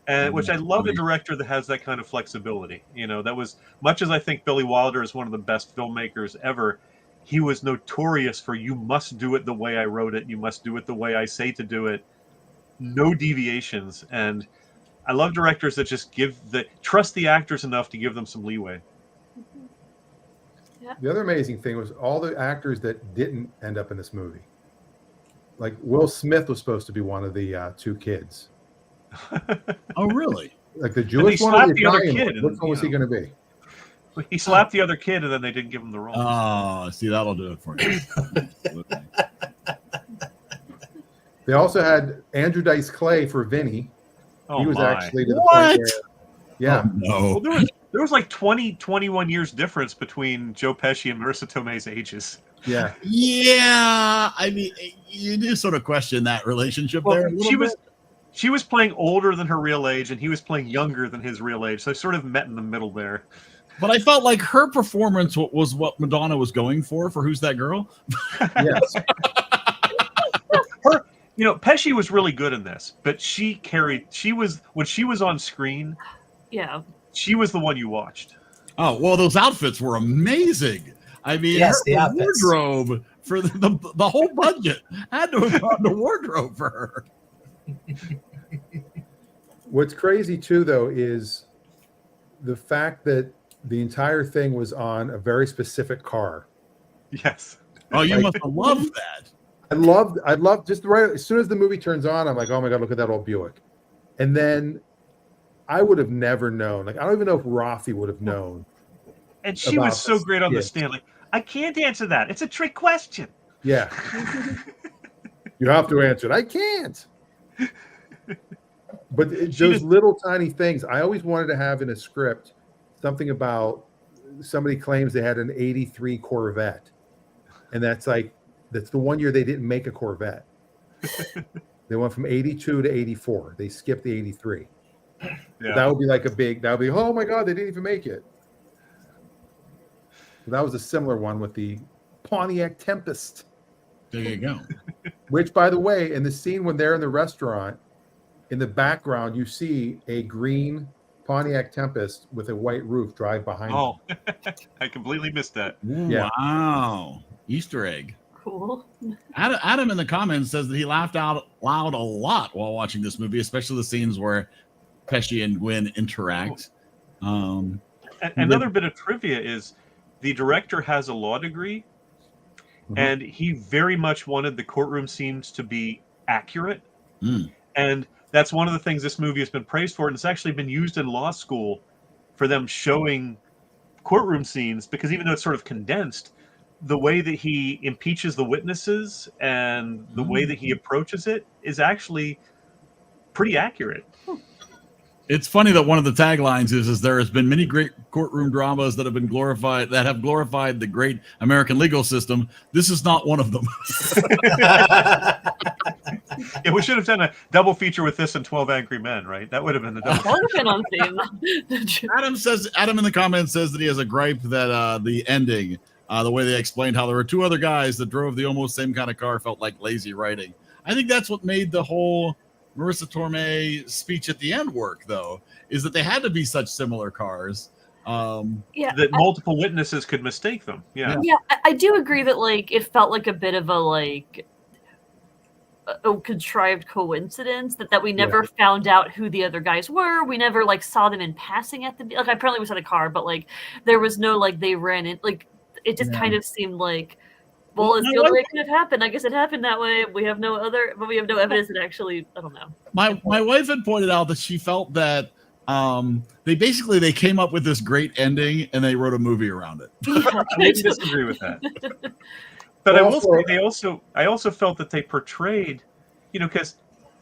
S3: And which I love a director that has that kind of flexibility. That was much as I think Billy Wilder is one of the best filmmakers ever. He was notorious for you must do it the way I wrote it. You must do it the way I say to do it. No deviations. And I love directors that just trust the actors enough to give them some leeway.
S4: Yeah.
S2: The other amazing thing was all the actors that didn't end up in this movie. Will Smith was supposed to be one of the 2 kids.
S1: Oh, really?
S2: The Jewish one or the Italian one? Which one was he going to be?
S3: He slapped the other kid, and then they didn't give him the role.
S1: Oh, see, that'll do it for you.
S2: They also had Andrew Dice Clay for Vinny. He was actually to the
S1: what?
S2: point where, yeah.
S1: Oh, no.
S3: Well, there was 21 years difference between Joe Pesci and Marissa Tomei's ages.
S2: Yeah.
S1: Yeah. I mean, you do sort of question that relationship there.
S3: She was playing older than her real age, and he was playing younger than his real age. So they sort of met in the middle there.
S1: But I felt like her performance was what Madonna was going for Who's That Girl?
S2: Yes.
S3: Pesci was really good in this, but when she was on screen, she was the one you watched.
S1: Oh, well, those outfits were amazing. I mean, her wardrobe for the whole budget had to have gone to wardrobe for her.
S2: What's crazy too, though, is the fact that the entire thing was on a very specific car.
S3: Yes.
S1: Oh, you
S2: Like-
S1: must have loved that.
S2: I loved just right as soon as the movie turns on, I'm like, oh my God, look at that old Buick. And then I would have never known. Like, I don't even know if Rafi would have known.
S3: And she
S2: About
S3: was so
S2: this.
S3: great on the
S2: Yes.
S3: stand. Like, I can't answer that. It's a trick question.
S2: Yeah. You have to answer it. I can't. But those little tiny things, I always wanted to have in a script something about somebody claims they had an 83 Corvette. And that's the one year they didn't make a Corvette. They went from 82 to 84. They skipped the 83.
S3: Yeah.
S2: That would be oh my God, they didn't even make it. So that was a similar one with the Pontiac Tempest.
S1: There you go.
S2: Which, by the way, in the scene when they're in the restaurant, in the background, you see a green Pontiac Tempest with a white roof drive behind
S3: Oh, I completely missed that.
S2: Yeah.
S1: Wow. Easter egg.
S4: Cool.
S1: Adam in the comments says that he laughed out loud a lot while watching this movie, especially the scenes where Pesci and Gwen interact.
S3: Another bit of trivia is the director has a law degree, and he very much wanted the courtroom scenes to be accurate. And that's one of the things this movie has been praised for, and it's actually been used in law school for them showing courtroom scenes, because even though it's sort of condensed, the way that he impeaches the witnesses and the way that he approaches it is actually pretty accurate.
S1: It's funny that one of the taglines is there has been many great courtroom dramas that have glorified the great American legal system. This is not one of them.
S3: Yeah, we should have done a double feature with this and 12 Angry Men, right? That would have been the double.
S4: That would have been on theme.
S1: Adam in the comments says that he has a gripe that the ending, the way they explained how there were two other guys that drove the almost same kind of car, felt like lazy writing. I think that's what made the whole Marissa Tomei speech at the end work, though, is that they had to be such similar cars.
S3: That multiple witnesses could mistake them. Yeah,
S4: I do agree that like it felt like a bit of a contrived coincidence that we never found out who the other guys were. We never like saw them in passing at the apparently we saw the car, but like there was no they ran in it just kind of seemed like, well, it's the only way it could have happened. I guess it happened that way. We have no evidence that actually, I don't know.
S1: My wife had pointed out that she felt that they came up with this great ending and they wrote a movie around it.
S3: I didn't disagree with that. But I will say I also felt that they portrayed, because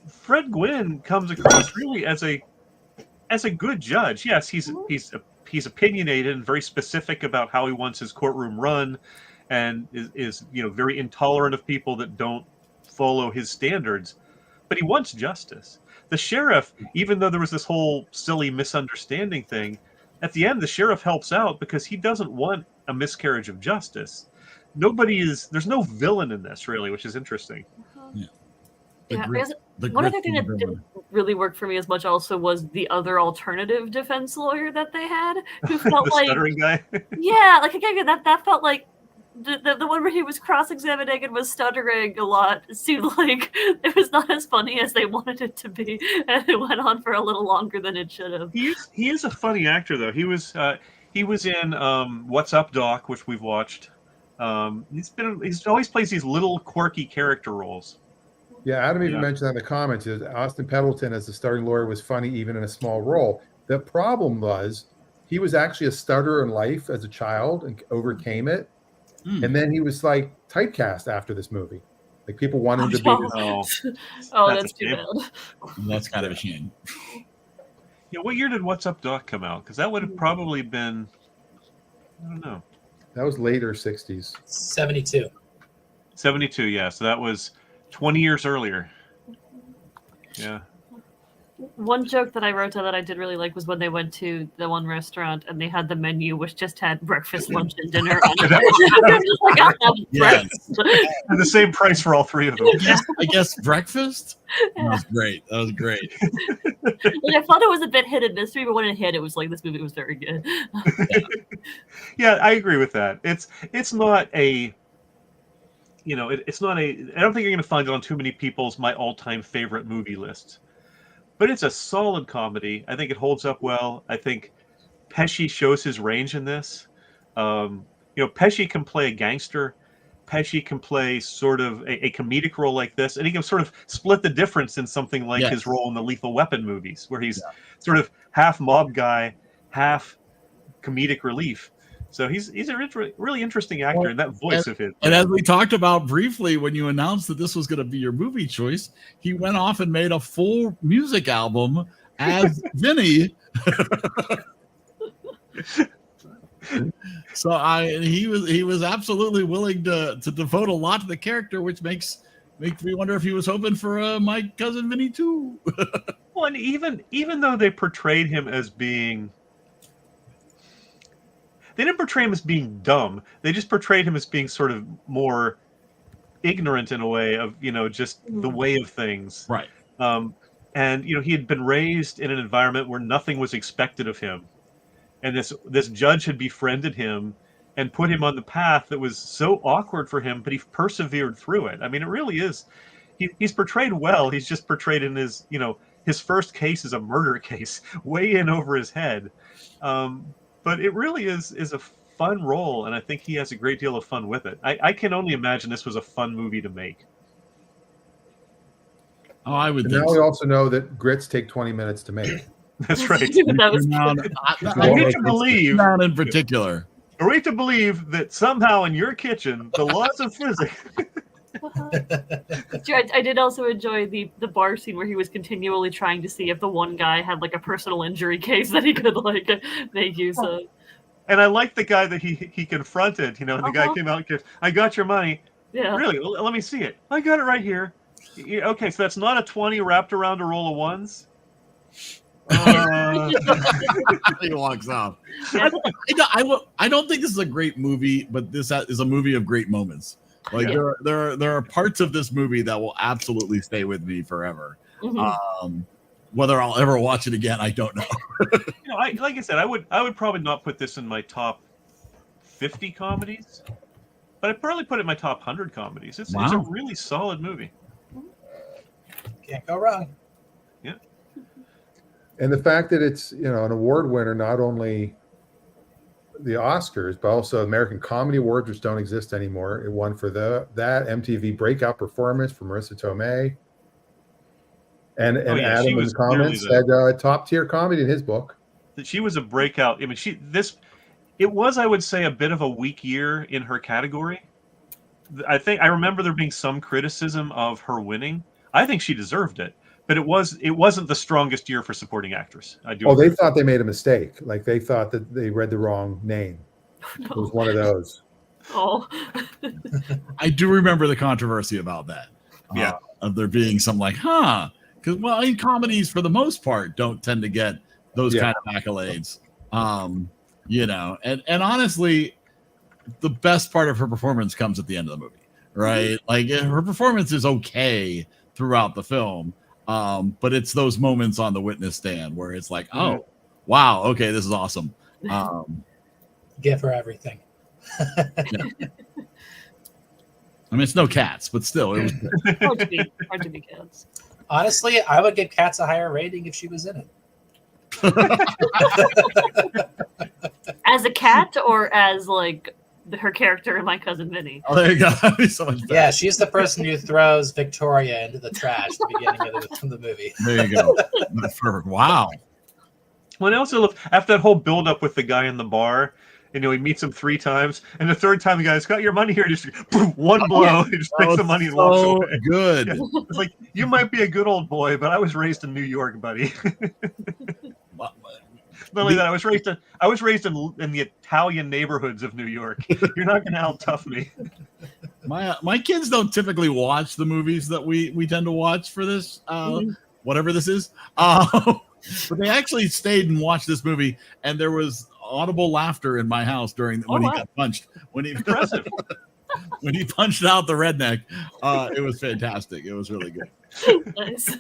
S3: Fred Gwynn comes across really as a good judge. Yes, he's opinionated and very specific about how he wants his courtroom run, and is very intolerant of people that don't follow his standards. But he wants justice. The sheriff, even though there was this whole silly misunderstanding thing, at the end the sheriff helps out because he doesn't want a miscarriage of justice. There's no villain in this really, which is interesting.
S4: One other thing that didn't really work for me as much also was the other alternative defense lawyer that they had, who felt
S3: the stuttering guy.
S4: Yeah, again, that felt like the one where he was cross-examining and was stuttering a lot. It seemed like it was not as funny as they wanted it to be, and it went on for a little longer than it should have.
S3: He is a funny actor though. He was in What's Up, Doc, which we've watched. He's always plays these little quirky character roles.
S2: Yeah, Adam even mentioned that in the comments. Austin Pendleton as the starting lawyer was funny even in a small role. The problem was he was actually a stutterer in life as a child and overcame it. And then he was typecast after this movie. People wanted him to be.
S4: That's too bad.
S1: That's kind of a shame.
S3: Yeah, what year did What's Up, Doc come out? Because that would have probably been, I don't know.
S2: That was later 60s.
S6: 72.
S3: 72, yeah. So that was 20 years earlier. Yeah.
S4: One joke that I wrote down that I did really like was when they went to the one restaurant and they had the menu, which just had breakfast, lunch, and dinner on it.
S1: Yes.
S3: And the same price for all three of them.
S1: I guess breakfast? That was great. I thought it was a bit hit and miss, but when it hit, it was this movie was very good.
S3: Yeah, I agree with that. It's not a... it's not a... I don't think you're going to find it on too many people's my all-time favorite movie lists. But it's a solid comedy. I think it holds up well. I think Pesci shows his range in this. Pesci can play a gangster Pesci can play sort of a comedic role like this, and he can sort of split the difference in something like his role in the Lethal Weapon movies, where he's sort of half mob guy, half comedic relief. So he's a really interesting actor, and that voice of his.
S1: And as we talked about briefly, when you announced that this was going to be your movie choice, he went off and made a full music album as Vinny. So he was absolutely willing to devote a lot to the character, which makes me wonder if he was hoping for my Cousin Vinny too.
S3: Well, and even though they portrayed him as being, they didn't portray him as being dumb. They just portrayed him as being sort of more ignorant in a way of, just the way of things.
S1: Right.
S3: And he had been raised in an environment where nothing was expected of him. And this judge had befriended him and put him on the path that was so awkward for him, but he persevered through it. I mean, it really is. He's portrayed well. He's just portrayed in his, his first case is a murder case, way in over his head. But it really is a fun role, and I think he has a great deal of fun with it. I can only imagine this was a fun movie to make.
S1: Oh, I would.
S2: Now we also know that grits take 20 minutes to make.
S3: That's right.
S1: I
S3: hate to believe,
S1: not in particular.
S3: Are we to believe that somehow in your kitchen the laws of physics?
S4: I did also enjoy the bar scene where he was continually trying to see if the one guy had like a personal injury case that he could like make use of.
S3: And I like the guy that he confronted. The guy came out and goes, "I got your money."
S4: Yeah.
S3: Really? Let me see it. I got it right here. Okay, so that's not a 20 wrapped around a roll of ones.
S1: He walks off. I don't think this is a great movie, but this is a movie of great moments. Like there are parts of this movie that will absolutely stay with me forever. Mm-hmm. Whether I'll ever watch it again, I don't know.
S3: Like I said, I would probably not put this in my top 50 comedies, but I'd probably put it in my top 100 comedies. It's a really solid movie.
S6: Can't go wrong.
S3: Yeah.
S2: And the fact that it's, an award winner, not only the Oscars, but also American Comedy Awards, which don't exist anymore. It won for that MTV Breakout Performance for Marissa Tomei. And Adam in the comments said top tier comedy in his book.
S3: She was a breakout. I mean, it was, I would say, a bit of a weak year in her category. I remember there being some criticism of her winning. I think she deserved it. But it wasn't the strongest year for supporting actress.
S2: They thought they made a mistake. Like they thought that they read the wrong name. No. It was one of those.
S4: Oh.
S1: I do remember the controversy about that.
S3: Yeah.
S1: Of there being some like, because in comedies for the most part don't tend to get those kind of accolades. And honestly, the best part of her performance comes at the end of the movie, right? Like her performance is okay throughout the film. But it's those moments on the witness stand where it's like, oh, wow, okay, this is awesome.
S6: Give her everything.
S1: Yeah. I mean, it's no Cats, but still, it was
S4: hard to be Cats.
S6: Honestly, I would give Cats a higher rating if she was in it.
S4: As a cat or as like her character in My Cousin Vinny?
S1: Oh, there you go. So much better.
S6: Yeah, she's the person who throws Victoria into the trash at the beginning of the movie.
S1: There you go. That's perfect. Wow.
S3: Well, I also love after that whole build-up with the guy in the bar. He meets him 3 times, and the third time the guy's got your money here. Just boom, one blow, he just takes the money and walks away.
S1: Good.
S3: Yeah. It's like you might be a good old boy, but I was raised in New York, buddy. Not only that, I was raised in the Italian neighborhoods of New York. You're not going to out-tough me.
S1: My kids don't typically watch the movies that we tend to watch for this, whatever this is. But they actually stayed and watched this movie, and there was audible laughter in my house when he got punched. When he when he punched out the redneck, it was fantastic. It was really good.
S4: Nice.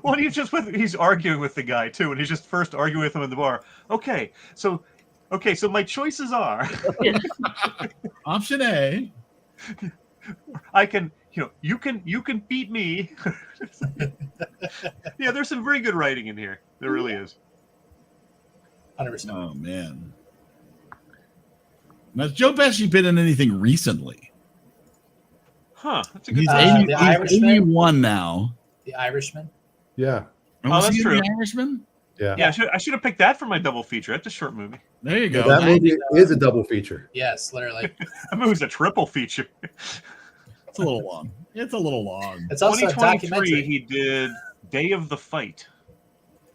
S3: Well, he's arguing with the guy too, and he's just first arguing with him in the bar. Okay, so my choices are
S1: option A.
S3: I can, you can beat me. Yeah, there's some very good writing in here. There really is.
S6: 100%.
S1: Oh man. Has Joe Pesci been in anything recently?
S3: Huh. That's a good
S1: He's,
S3: question.
S6: The
S1: he's
S6: Irishman?
S1: 81 now.
S6: The Irishman.
S2: Yeah.
S1: Oh,
S3: that's
S1: was he in
S3: true.
S1: The Irishman?
S2: Yeah.
S3: Yeah, I should have picked that for my double feature. That's a short movie.
S1: There you go.
S2: That movie is a double feature.
S6: Yes, literally.
S3: That movie's a triple feature.
S1: It's a little long. It's a little long.
S6: It's also a
S3: 2023,
S6: documentary.
S3: he did Day of the Fight,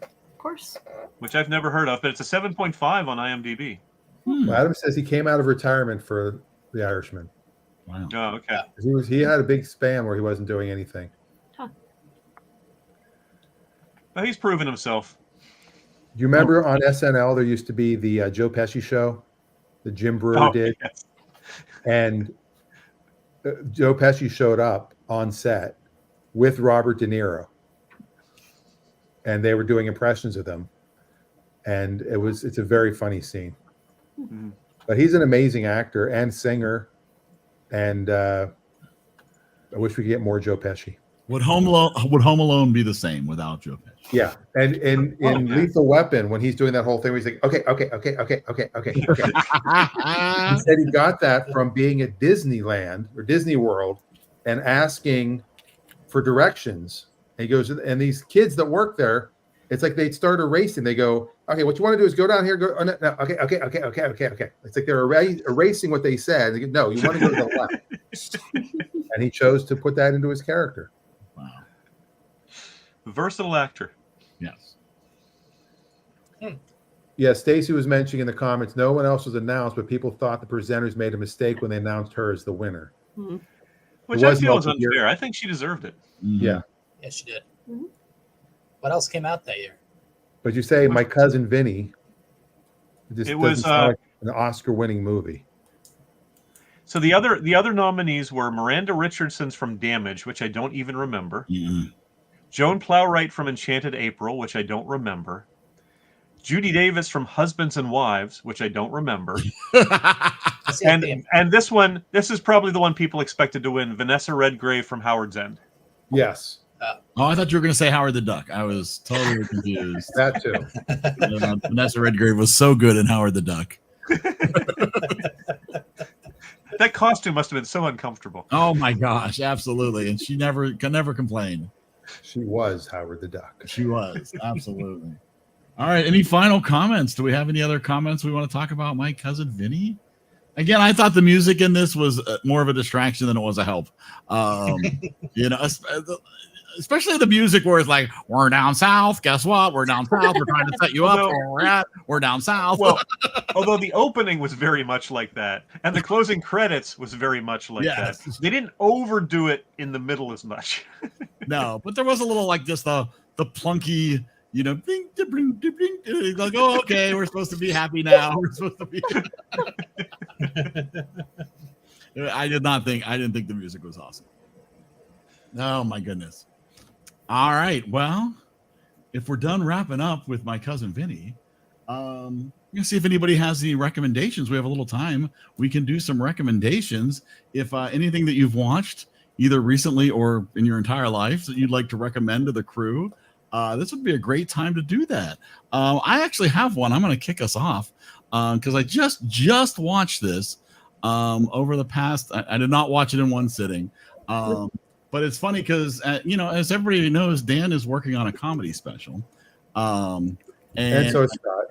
S4: Of course.
S3: which I've never heard of, but it's a 7.5 on IMDb.
S2: Well, Adam says he came out of retirement for The Irishman.
S1: Wow.
S3: Oh, okay.
S2: He had a big span where he wasn't doing anything.
S3: Well, he's proven himself.
S2: Do you remember on SNL there used to be the Joe Pesci show that Jim Brewer did?
S3: Yes.
S2: And Joe Pesci showed up on set with Robert De Niro. And they were doing impressions of them. And it's a very funny scene.
S3: Mhm.
S2: But he's an amazing actor and singer. And I wish we could get more Joe Pesci.
S1: Would Home Alone be the same without Joe Pesci?
S2: Yeah. And in Lethal Weapon, when he's doing that whole thing where he's like, okay. He said he got that from being at Disneyland or Disney World and asking for directions. And he goes, and these kids that work there, it's like they'd start erasing. They go, okay, what you want to do is go down here. Go, oh, no, okay. It's like they're erasing what they said. They go, no, you want to go to the left. And he chose to put that into his character.
S1: Wow.
S3: Versatile actor.
S1: Yes.
S2: Yeah, Stacy was mentioning in the comments, no one else was announced, but people thought the presenters made a mistake when they announced her as the winner.
S4: Mhm.
S3: Which
S2: It
S3: I
S2: was
S3: feel is
S2: multi-year.
S3: unfair. I think she deserved it.
S1: Mhm.
S2: Yeah.
S6: Yes, she did.
S4: Mhm.
S6: What else came out that year?
S2: But you say My Cousin Vinny.
S3: It was,
S2: sound like an Oscar-winning movie.
S3: So the other nominees were Miranda Richardson's from Damage, which I don't even remember.
S1: Mhm.
S3: Joan Plowright from Enchanted April, which I don't remember. Judy Davis from Husbands and Wives, which I don't remember.
S6: I see a theme.
S3: And this is probably the one people expected to win. Vanessa Redgrave from Howard's End.
S2: Yes,
S1: Oh, I thought you were going to say Howard the Duck. I was totally confused.
S2: that too.
S1: Vanessa Redgrave was so good in Howard the Duck.
S3: That costume must have been so uncomfortable.
S1: Oh my gosh, absolutely. And she never complained.
S2: She was Howard the Duck.
S1: She was, absolutely. All right, any final comments? Do we have any other comments we want to talk about My Cousin Vinny? Again, I thought the music in this was more of a distraction than it was a help. You know, especially the music where it's like, we're down south. Guess what? We're down south. We're trying to set you up
S3: Although-
S1: where we're at. We're down south.
S3: Well, although the opening was very much like that, and the closing credits was very much like
S1: Yes.
S3: that. They didn't overdo it in the middle as much.
S1: No, but there was a little like just the plunky, you know, bling, da, bling, da, bling, da, like, oh, okay, we're supposed to be happy now. We're supposed to be. I didn't think the music was awesome. Oh my goodness. All right. Well, if we're done wrapping up with My Cousin Vinny, I'm gonna see if anybody has any recommendations. We have a little time. We can do some recommendations. If anything that you've watched, either recently or in your entire life, that you'd like to recommend to the crew, this would be a great time to do that. I actually have one. I'm going to kick us off because I just watched this over the past. I did not watch it in one sitting, but it's funny because you know, as everybody knows, Dan is working on a comedy special,
S2: And so it's Scott.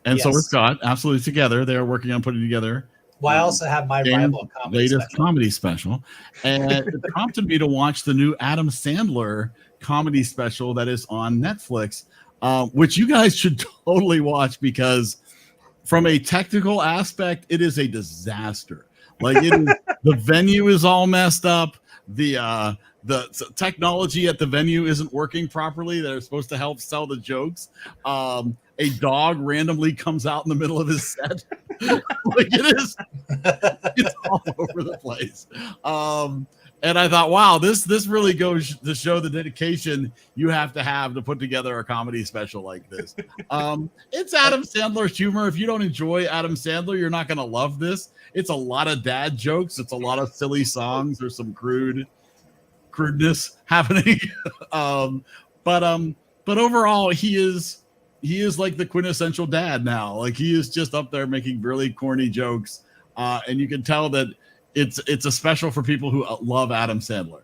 S1: and so
S6: Yes.
S1: is Scott. Absolutely, together they are working on putting together.
S6: Well, I also have my
S1: Dan's
S6: rival comedy
S1: latest
S6: special.
S1: comedy special, and it prompted me to watch the new Adam Sandler comedy special that is on Netflix, which you guys should totally watch because from a technical aspect, it is a disaster. Like it is, the venue is all messed up. The technology at the venue isn't working properly. They're supposed to help sell the jokes. A dog randomly comes out in the middle of his set. Like it's all over the place. And I thought, wow, this really goes to show the dedication you have to put together a comedy special like this. It's Adam Sandler's humor. If you don't enjoy Adam Sandler, you're not going to love this. It's a lot of dad jokes. It's a lot of silly songs. There's some crudeness happening. But overall, he is like the quintessential dad now. Like he is just up there making really corny jokes. and you can tell that it's a special for people who love Adam Sandler.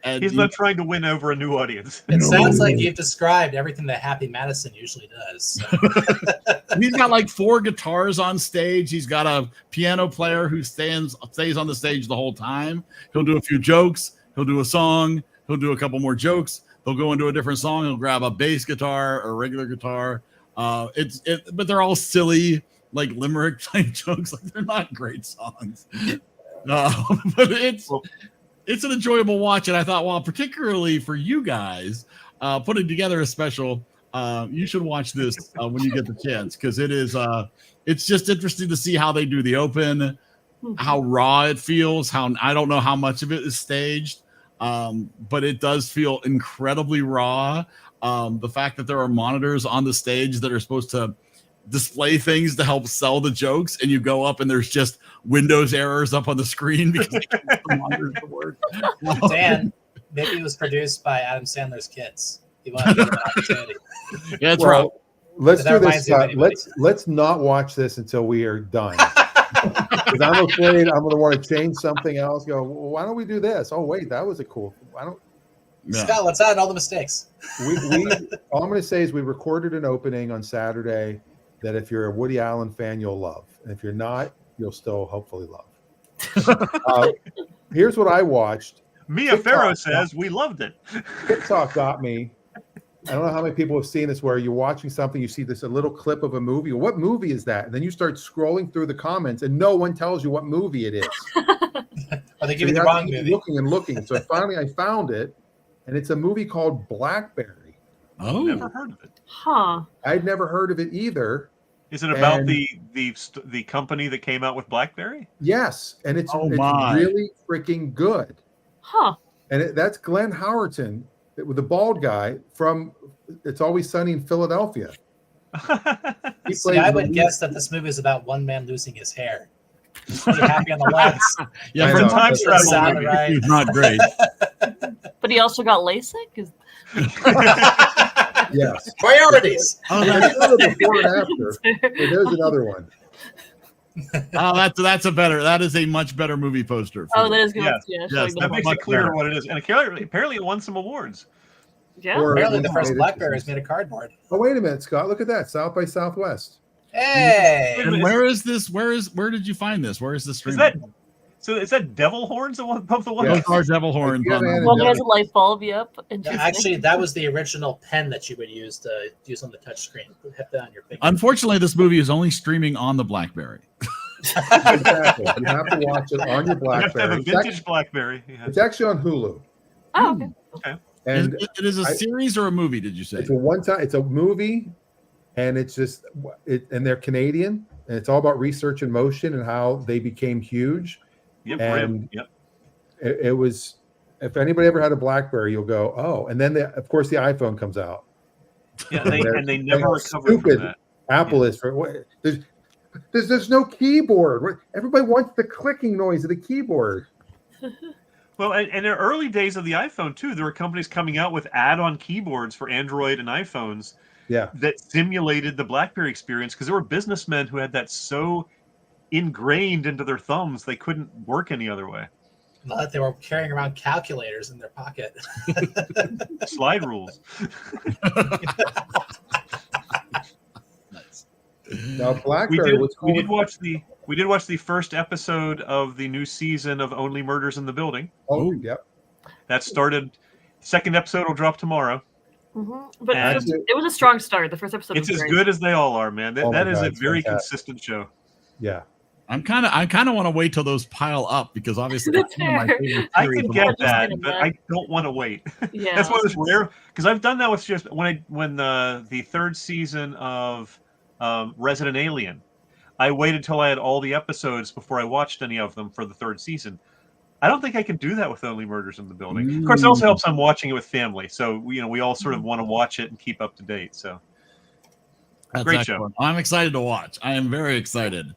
S1: And
S3: He's not trying to win over a new audience.
S6: It sounds like you've described everything that Happy Madison usually does. So.
S1: He's got like 4 guitars on stage. He's got a piano player who stays on the stage the whole time. He'll do a few jokes. He'll do a song. He'll do a couple more jokes. They'll go into a different song. He'll grab a bass guitar or a regular guitar. But they're all silly, like limerick type jokes. Like they're not great songs. But it's an enjoyable watch, and I thought, well, particularly for you guys, putting together a special, you should watch this when you get the chance, because it's just interesting to see how they do the open, how raw it feels. How I don't know how much of it is staged, but it does feel incredibly raw. The fact that there are monitors on the stage that are supposed to display things to help sell the jokes, and you go up and there's just Windows errors up on the screen because they can't get the monitors to work.
S6: Dan, maybe it was produced by Adam Sandler's kids. He wanted to give an opportunity.
S1: Yeah, that's right.
S2: Let's do this. Let's not watch this until we are done. Because I'm afraid I'm going to want to change something else. Go, well, why don't we do this? Oh, wait, that was a cool. Why don't?
S1: Yeah.
S6: Scott, let's add all the mistakes.
S2: All I'm going to say is we recorded an opening on Saturday that if you're a Woody Allen fan, you'll love. And if you're not, you'll still hopefully love. Here's what I watched.
S3: Mia Farrow says we loved it.
S2: TikTok got me. I don't know how many people have seen this, where you're watching something, you see a little clip of a movie. What movie is that? And then you start scrolling through the comments, and no one tells you what movie it is.
S6: Or they give you the wrong movie.
S2: Looking and looking. So finally I found it, and it's a movie called Blackberry.
S1: Oh,
S3: never heard of it.
S4: Huh.
S2: I'd never heard of it either.
S3: Is it about the company that came out with BlackBerry?
S2: Yes, and it's
S1: my.
S2: really freaking good.
S4: Huh.
S2: And that's Glenn Howerton, with the bald guy from It's Always Sunny in Philadelphia.
S6: See, I would guess that this movie is about one man losing his hair. Really happy on the lens.
S1: Yeah,
S3: from time travel,
S6: right.
S1: He's not great.
S4: But he also got LASIK?
S2: Yes.
S6: Priorities.
S1: Oh,
S2: There's another before and after. There's another one.
S1: That is a much better movie poster.
S4: Oh, that is good.
S3: Yes.
S4: Yeah,
S1: Yes,
S3: That makes it clear what it is. And apparently it won some awards.
S4: yeah.
S2: Or-
S6: Apparently the first BlackBerry is made of cardboard.
S2: Oh, wait a minute, Scott. Look at that. South by Southwest.
S6: Hey!
S1: And where is this? Where did you find this? Where is this stream?
S3: Is that devil horns above the one?
S2: Yeah.
S1: Those are devil horns.
S2: Yeah,
S1: on
S2: man,
S1: them.
S4: One has a light bulb, yep.
S6: Yeah, actually, that was the original pen that you would use on the touch screen. Hit that on your finger.
S1: Unfortunately, this movie is only streaming on the BlackBerry.
S2: Exactly. You have to watch it on your
S3: You have to have
S2: BlackBerry.
S3: a vintage BlackBerry. Yeah.
S2: It's actually on Hulu.
S4: Oh, okay.
S2: And
S1: it is a series or a movie? Did you say?
S2: it's a one-time. It's a movie, and it's just and they're Canadian, and it's all about research in motion and how they became huge.
S3: Yep.
S2: And
S3: Yep.
S2: It was. If anybody ever had a BlackBerry, you'll go, oh. And then of course the iPhone comes out.
S3: Yeah, and they never
S2: how
S3: recovered from
S2: stupid
S3: that.
S2: Apple is for what? There's no keyboard. Everybody wants the clicking noise of the keyboard.
S3: Well, and in the early days of the iPhone too, there were companies coming out with add-on keyboards for Android and iPhones.
S2: Yeah.
S3: That simulated the BlackBerry experience, because there were businessmen who had that so ingrained into their thumbs they couldn't work any other way.
S6: Not that they were carrying around calculators in their pocket.
S3: Slide rules.
S2: Now BlackBerry
S3: we did watch the first episode of the new season of Only Murders in the Building.
S2: Oh, yep.
S3: That started. Second episode will drop tomorrow.
S4: Mm-hmm. But
S3: And
S4: it was a strong start. The first episode
S3: It's
S4: was
S3: as
S4: great.
S3: good as they all are, man.
S2: Oh
S3: That
S2: my
S3: is
S2: God,
S3: a
S2: it's
S3: very
S2: fantastic.
S3: consistent show.
S2: Yeah.
S1: I kind of want to wait till those pile up, because obviously
S4: That's
S1: one of my
S4: fair.
S1: favorite
S3: I
S1: series
S3: can
S1: of
S3: get
S1: all
S3: that,
S1: time.
S3: but I don't want to wait.
S4: Yeah.
S3: That's one of those rare, because I've done that with just when the third season of Resident Alien. I waited till I had all the episodes before I watched any of them for the third season. I don't think I can do that with Only Murders in the Building. Of course, it also helps I'm watching it with family, so we all sort of want to watch it and keep up to date. So
S1: That's
S3: great
S1: excellent.
S3: show.
S1: I'm excited to watch. I am very excited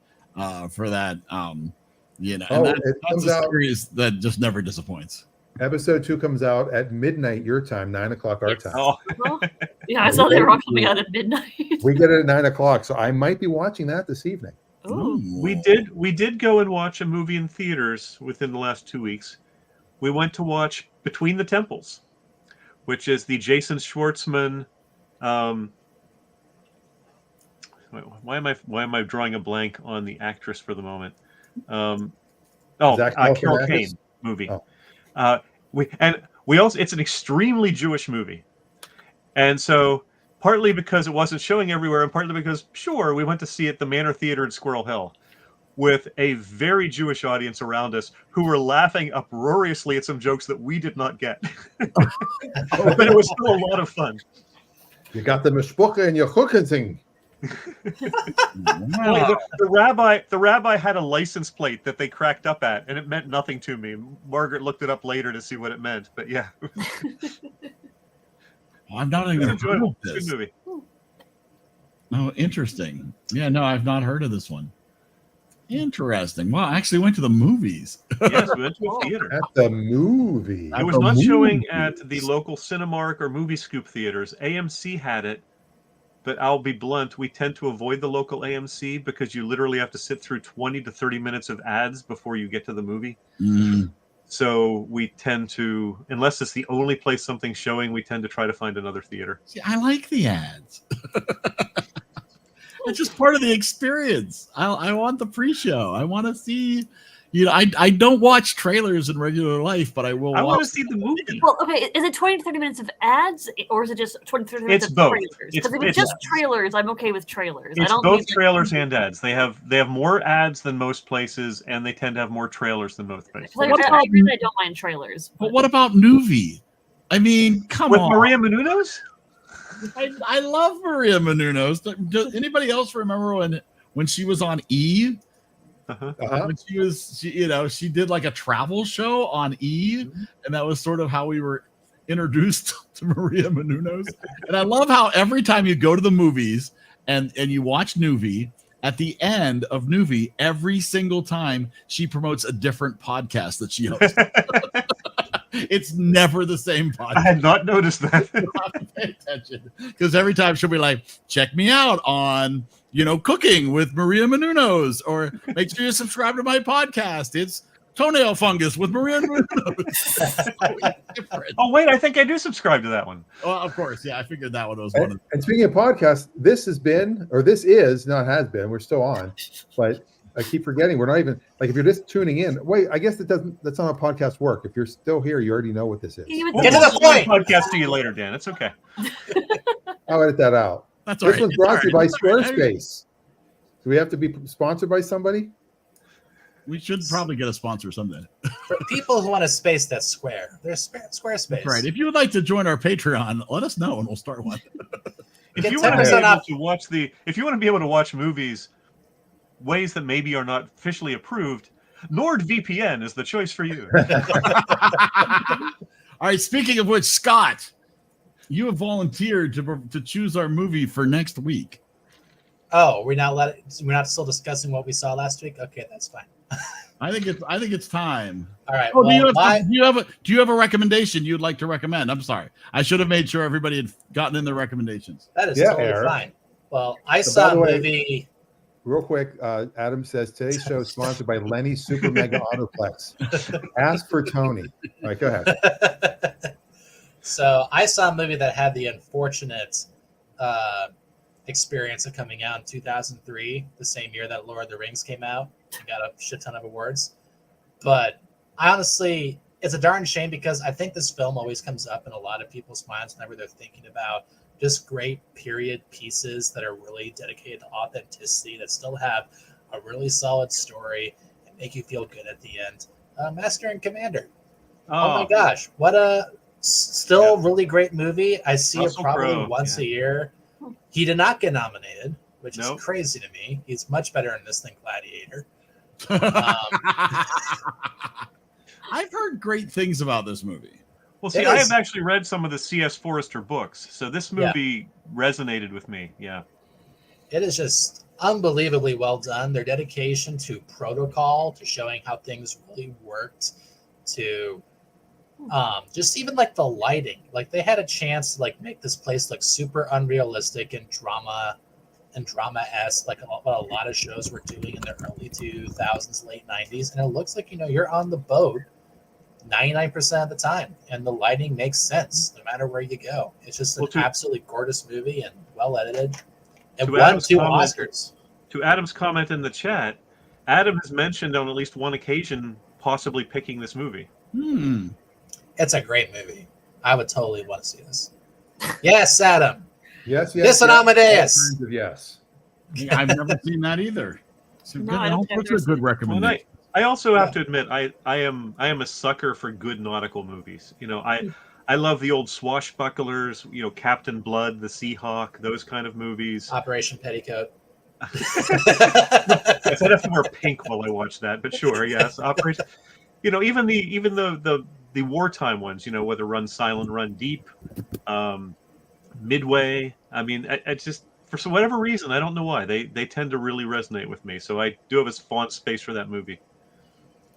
S1: for that. And
S2: it
S1: that's
S2: comes
S1: a
S2: out.
S1: series that just never disappoints.
S2: Episode 2 comes out at midnight your time, 9 o'clock our time.
S3: Oh,
S4: Well, yeah, I saw they were all coming out at midnight.
S2: We get it at 9 o'clock, so I might be watching that this evening.
S4: Ooh.
S3: We did go and watch a movie in theaters within the last 2 weeks. We went to watch Between the Temples, which is the Jason Schwartzman. Why am I drawing a blank on the actress for the moment? Carol Kane movie.
S2: Oh.
S3: We also, it's an extremely Jewish movie, and so partly because it wasn't showing everywhere, and partly because we went to see it at the Manor Theater in Squirrel Hill, with a very Jewish audience around us who were laughing uproariously at some jokes that we did not get. But it was still a lot of fun.
S2: You got the mishpucha and your cooking thing.
S3: Wow. The rabbi had a license plate that they cracked up at, and it meant nothing to me. Margaret looked it up later to see what it meant, but yeah.
S1: I'm not even enjoyable.
S3: Good movie.
S1: Oh, interesting. Yeah, no, I've not heard of this one. Interesting. Well, I actually went to the movies.
S3: Yes, we went to a theater.
S2: At the movie.
S3: It was not showing at the local Cinemark or Movie Scoop theaters. AMC had it, but I'll be blunt, we tend to avoid the local AMC because you literally have to sit through 20 to 30 minutes of ads before you get to the movie. So we tend to, unless it's the only place something's showing, we tend to try to find another theater.
S1: See, I like the ads. It's just part of the experience. I want the pre-show. I want to see, I don't watch trailers in regular life, but I will.
S3: I want to see the movie.
S4: Well, okay, is it 20 to 30 minutes of ads, or is it just 20 to 30 minutes of
S3: both.
S4: trailers? Because if it's just trailers, I'm okay with trailers.
S3: It's both trailers and ads. They have more ads than most places, and they tend to have more trailers than most places.
S4: I don't mind trailers.
S1: But what about Nuvi? I mean, come on.
S3: With Maria Menounos?
S1: I love Maria Menounos. Does anybody else remember when she was on E? When she did like a travel show on E, and that was sort of how we were introduced to Maria Menounos. And I love how every time you go to the movies and you watch Nuvi, at the end of Nuvi, every single time she promotes a different podcast that she hosts. It's never the same podcast.
S3: I had not noticed that.
S1: Pay attention, because every time she'll be like, check me out on cooking with Maria Menounos, or make sure you subscribe to my podcast. It's toenail fungus with Maria Menounos.
S3: Oh wait, I think I do subscribe to that one.
S1: Well, of course, yeah, I figured that one was one of them.
S2: And speaking of podcasts, this is not has been, we're still on, but I keep forgetting we're not even, like, if you're just tuning in, wait, I guess that's not how podcasts work. If you're still here, you already know what this is.
S6: Get to the point.
S3: Podcast to you later, Dan. It's okay.
S2: I'll edit that out.
S1: That's
S2: this one's brought to you by Squarespace. Do we have to be sponsored by somebody?
S1: We should probably get a sponsor someday.
S6: For people who want a space that's square, there's Squarespace.
S1: That's right. If you would like to join our Patreon, let us know and we'll start one.
S3: If you want to be able to watch movies ways that maybe are not officially approved, NordVPN is the choice for you.
S1: All right. Speaking of which, Scott, you have volunteered to choose our movie for next week.
S6: Oh, we're not still discussing what we saw last week. Okay, that's fine.
S1: I think it's time.
S6: All right.
S1: Oh, do you have a recommendation you'd like to recommend? I'm sorry, I should have made sure everybody had gotten in their recommendations.
S6: That is totally fine. Well, I saw a movie.
S2: Real quick, Adam says today's show is sponsored by Lenny's Super Mega Autoplex. Ask for Tony. All right, go ahead.
S6: So I saw a movie that had the unfortunate experience of coming out in 2003, the same year that Lord of the Rings came out and got a shit ton of awards. But honestly, it's a darn shame, because I think this film always comes up in a lot of people's minds whenever they're thinking about just great period pieces that are really dedicated to authenticity, that still have a really solid story and make you feel good at the end. Master and Commander. Oh my gosh, what a really great movie. I see Russell it probably once a year. He did not get nominated, which is crazy to me. He's much better in this than Gladiator.
S1: I've heard great things about this movie.
S3: Well, see, I have actually read some of the C.S. Forrester books, so this movie resonated with me. Yeah.
S6: It is just unbelievably well done. Their dedication to protocol, to showing how things really worked, to just even like the lighting. Like, they had a chance to make this place look super unrealistic and drama and drama-esque, like what a lot of shows were doing in the early 2000s, late 90s. And it looks like, you're on the boat 99% of the time, and the lighting makes sense no matter where you go. It's just an absolutely gorgeous movie and well edited. And won 2 Oscars.
S3: To Adam's comment in the chat, Adam has mentioned on at least one occasion possibly picking this movie.
S6: It's a great movie. I would totally want to see this. Yes, Adam.
S2: Yes.
S6: Yes, and Amadeus.
S2: Yes.
S1: I've never seen that either. So that's a good recommendation.
S3: I also have to admit, I am a sucker for good nautical movies. I love the old swashbucklers, Captain Blood, The Seahawk, those kind of movies.
S6: Operation Petticoat.
S3: I'd have to wear pink while I watch that, but sure, yes. Operation. Even the wartime ones, whether Run Silent, Run Deep, Midway. I mean, I just, for whatever reason, I don't know why, they tend to really resonate with me. So I do have a font space for that movie.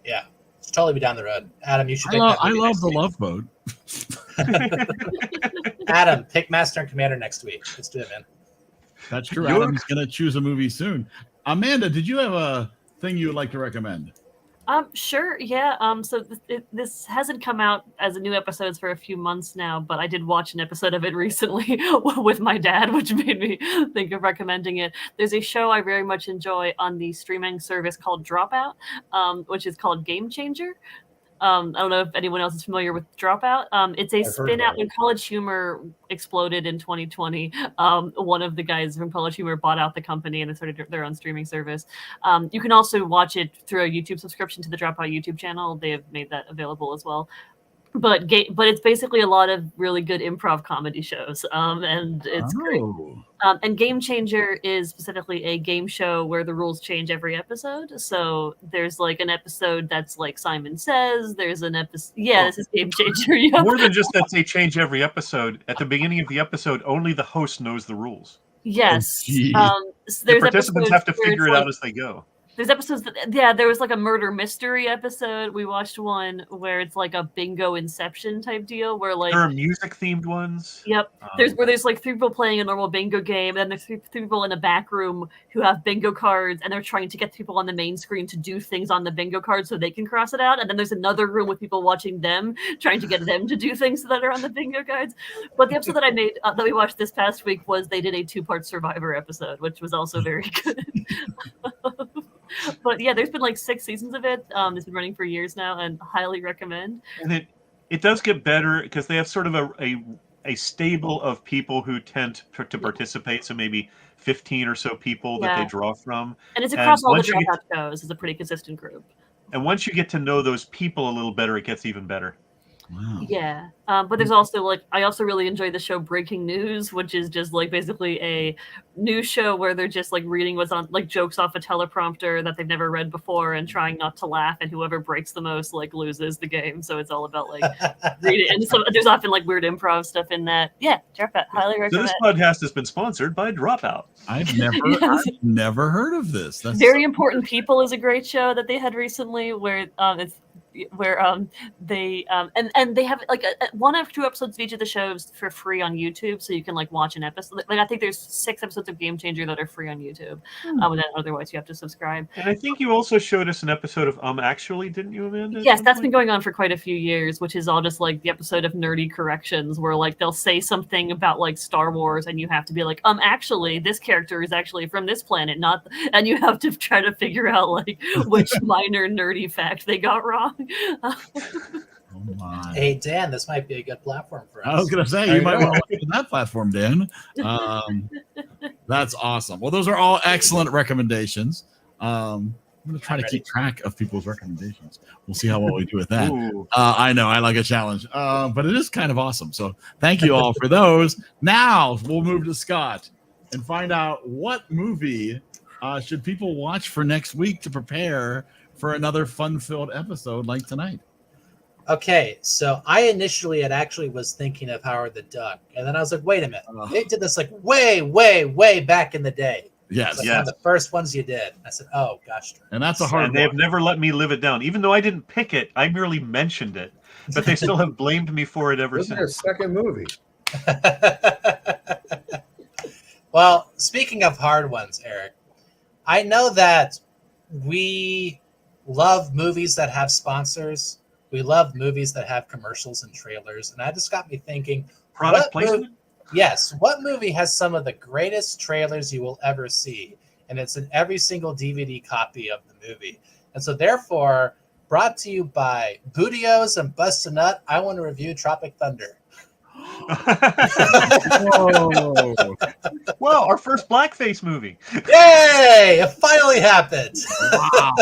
S6: Yeah, it's totally be down the road. Adam, you should
S1: pick I love The Love Boat.
S6: Adam, pick Master and Commander next week. Let's do it, man.
S1: That's true. Adam's going to choose a movie soon. Amanda, did you have a thing you would like to recommend?
S4: Sure. Yeah. So this hasn't come out as a new episodes for a few months now, but I did watch an episode of it recently with my dad, which made me think of recommending it. There's a show I very much enjoy on the streaming service called Dropout, which is called Game Changer. I don't know if anyone else is familiar with Dropout. It's a spin out when College Humor exploded in 2020. One of the guys from College Humor bought out the company and they started their own streaming service. You can also watch it through a YouTube subscription to the Dropout YouTube channel. They have made that available as well. But it's basically a lot of really good improv comedy shows, and it's great. And Game Changer is specifically a game show where the rules change every episode. So there's like an episode that's like Simon Says. There's an episode. Yeah, this is Game Changer. Yep.
S3: More than just that they change every episode. At the beginning of the episode, only the host knows the rules.
S4: Yes.
S3: The participants have to figure it out as they go.
S4: There's episodes there was like a murder mystery episode. We watched one where it's like a bingo inception type deal where like
S3: there are music themed ones.
S4: Yep. There's like 3 people playing a normal bingo game, and then there's 3 people in a back room who have bingo cards, and they're trying to get people on the main screen to do things on the bingo card so they can cross it out. And then there's another room with people watching them, trying to get them to do things that are on the bingo cards. But the episode that I made that we watched this past week was they did a 2-part Survivor episode, which was also very good. But yeah, there's been like 6 seasons of it. It's been running for years now, and highly recommend.
S3: And it does get better because they have sort of a stable of people who tend to participate. So maybe 15 or so people that they draw from.
S4: And it's across all the Dropout shows. It's a pretty consistent group.
S3: And once you get to know those people a little better, it gets even better.
S1: Wow.
S4: Yeah. But there's also I also really enjoy the show Breaking News, which is just like basically a news show where they're just like reading what's on, like jokes off a teleprompter that they've never read before and trying not to laugh, and whoever breaks the most like loses the game. So it's all about like reading, and so there's often like weird improv stuff in that. Yeah, Dropout, highly recommend.
S3: So this podcast has been sponsored by Dropout.
S1: I've never heard of this. That's
S4: Very Important People is a great show that they had recently where they and they have like 1 or 2 episodes of each of the shows for free on YouTube, so you can like watch an episode. Like I think there's 6 episodes of Game Changer that are free on YouTube. Otherwise you have to subscribe.
S3: And I think you also showed us an episode of Actually, didn't you, Amanda?
S4: Yes, that's been going on for quite a few years, which is all just like the episode of nerdy corrections where like they'll say something about like Star Wars and you have to be like, actually this character is actually from this planet, not, and you have to try to figure out like which minor nerdy fact they got wrong.
S1: Oh my.
S6: Hey Dan, this might be a good platform for us.
S1: I was gonna say you might want to look at that platform, Dan. That's awesome. Well, those are all excellent recommendations. I'm gonna try to keep track of people's recommendations. We'll see how well we do with that. I know I like a challenge, but it is kind of awesome. So thank you all for those. Now we'll move to Scott and find out what movie should people watch for next week to prepare for another fun-filled episode like tonight.
S6: Okay, so I initially actually was thinking of Howard the Duck, and then I was like, wait a minute, they did this like way back in the day.
S1: Yes,
S6: like one of the first ones you did. I said, oh gosh.
S1: And that's a hard one.
S3: And they have never let me live it down. Even though I didn't pick it, I merely mentioned it. But they still have blamed me for it ever since.
S2: Their second movie.
S6: Well, speaking of hard ones, Eric, I know that we love movies that have sponsors. We love movies that have commercials and trailers. And that just got me thinking,
S3: Product placement?
S6: Yes. What movie has some of the greatest trailers you will ever see? And it's in every single DVD copy of the movie. And so therefore, brought to you by Bootios and Bust a Nut, I want to review Tropic Thunder.
S1: Whoa.
S3: Well, our first blackface movie.
S6: Yay! It finally happened.
S1: Wow.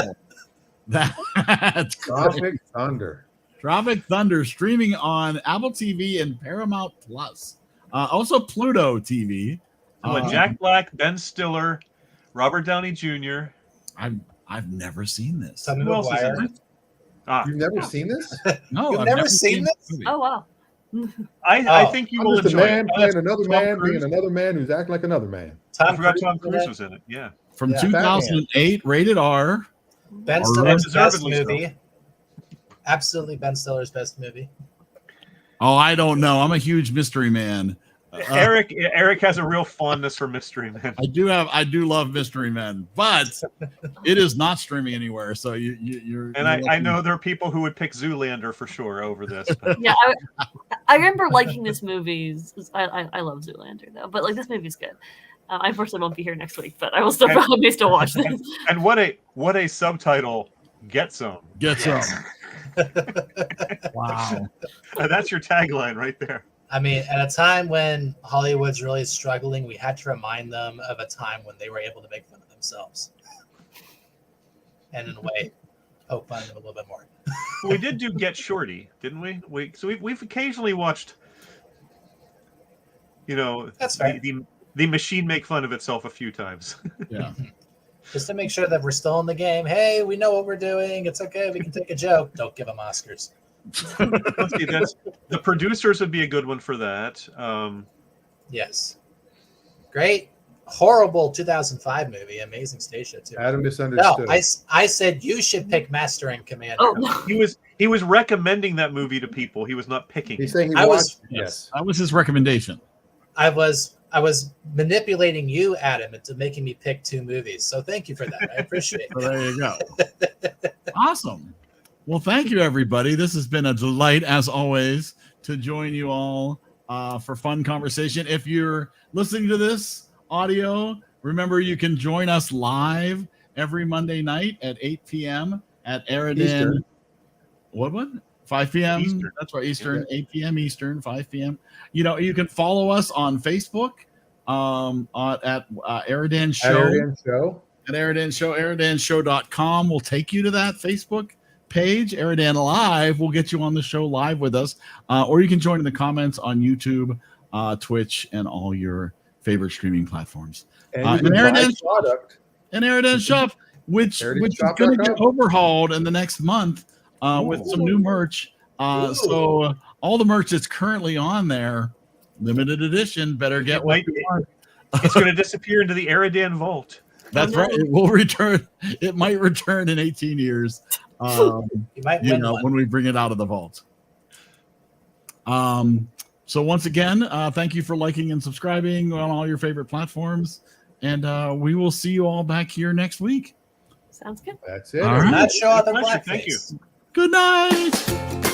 S1: That's
S2: Tropic
S1: great.
S2: Thunder.
S1: Tropic Thunder streaming on Apple TV and Paramount Plus. Also Pluto TV.
S3: With Jack Black, Ben Stiller, Robert Downey Jr.
S1: I've never seen this.
S6: Tommy
S3: Who else is
S6: Maguire.
S3: in it? Ah,
S2: You've never seen this?
S1: No,
S6: You've
S1: I've
S6: never seen this?
S1: movie.
S4: Oh wow.
S3: I think you
S2: I'm
S3: will
S2: just a
S3: enjoy
S2: man
S3: it.
S2: playing another
S3: Tom
S2: man
S3: Cruise.
S2: being another man who's acting like another man.
S3: I forgot
S6: Cruise
S3: Tom
S6: in
S3: Cruise
S6: it.
S3: was in it. Yeah.
S1: From
S6: Yeah.
S1: 2008, rated R.
S6: Ben
S1: All
S6: Stiller's
S3: right.
S6: best
S3: Deservedly so.
S6: movie. Absolutely Ben Stiller's best movie.
S1: Oh, I don't know. I'm a huge mystery man.
S3: Eric has a real fondness for Mystery Men.
S1: I do love Mystery Men, but it is not streaming anywhere. So you're
S3: And I know there are people who would pick Zoolander for sure over this. But
S4: Yeah, I remember liking this movie. I love Zoolander though, but like this movie's good. I unfortunately won't be here next week, but I will still probably still watch this.
S3: and what a subtitle. Get some.
S1: get some. Wow.
S3: That's your tagline right there.
S6: I mean, at a time when Hollywood's really struggling, we had to remind them of a time when they were able to make fun of themselves. And in a way, poke fun at them a little bit more.
S3: We did do Get Shorty, didn't we? We've occasionally watched,
S6: That's fair.
S3: the machine make fun of itself a few times.
S1: Yeah.
S6: Just to make sure that we're still in the game. Hey, we know what we're doing. It's okay. We can take a joke. Don't give them Oscars.
S3: Let's see, the producers would be a good one for that.
S6: Yes. Great. Horrible 2005 movie. Amazing stage show, too.
S2: Adam misunderstood.
S6: No, I said you should pick Master and Commander.
S4: Oh no.
S3: He was recommending that movie to people. He was not picking.
S2: He's
S3: it.
S2: saying he
S6: I
S2: watched.
S6: was-
S2: Yes.
S1: That was his recommendation.
S6: I was manipulating you, Adam, into making me pick two movies. So thank you for that. I appreciate
S1: So
S6: it.
S1: there you go. Awesome. Well, thank you, everybody. This has been a delight, as always, to join you all for fun conversation. If you're listening to this audio, remember you can join us live every Monday night at 8 p.m. at EriDan.
S2: Eastern.
S1: What? 5 p.m.
S3: Eastern.
S1: That's right, Eastern. 8 p.m. Eastern, 5 p.m. You can follow us on Facebook at EriDan Show.
S2: EriDan Show.
S1: At EriDan Show, EriDanShow.com will take you to that Facebook page. EriDan Live will get you on the show live with us, or you can join in the comments on YouTube, Twitch, and all your favorite streaming platforms.
S2: And
S1: An
S2: you can buy
S1: EriDan
S2: product.
S1: And EriDan Shop, which is going to get overhauled in the next month with some new merch. So all the merch that's currently on there, limited edition, better get what you want.
S3: It's going to disappear into the EriDan vault.
S1: That's right. It will return. It might return in 18 years.
S6: You might win one.
S1: When we bring it out of the vault. So once again, thank you for liking and subscribing on all your favorite platforms, and we will see you all back here next week.
S4: Sounds good.
S2: That's it.
S1: All right.
S6: Not show other
S3: Pleasure.
S6: blackface.
S3: Thank you.
S1: Good night.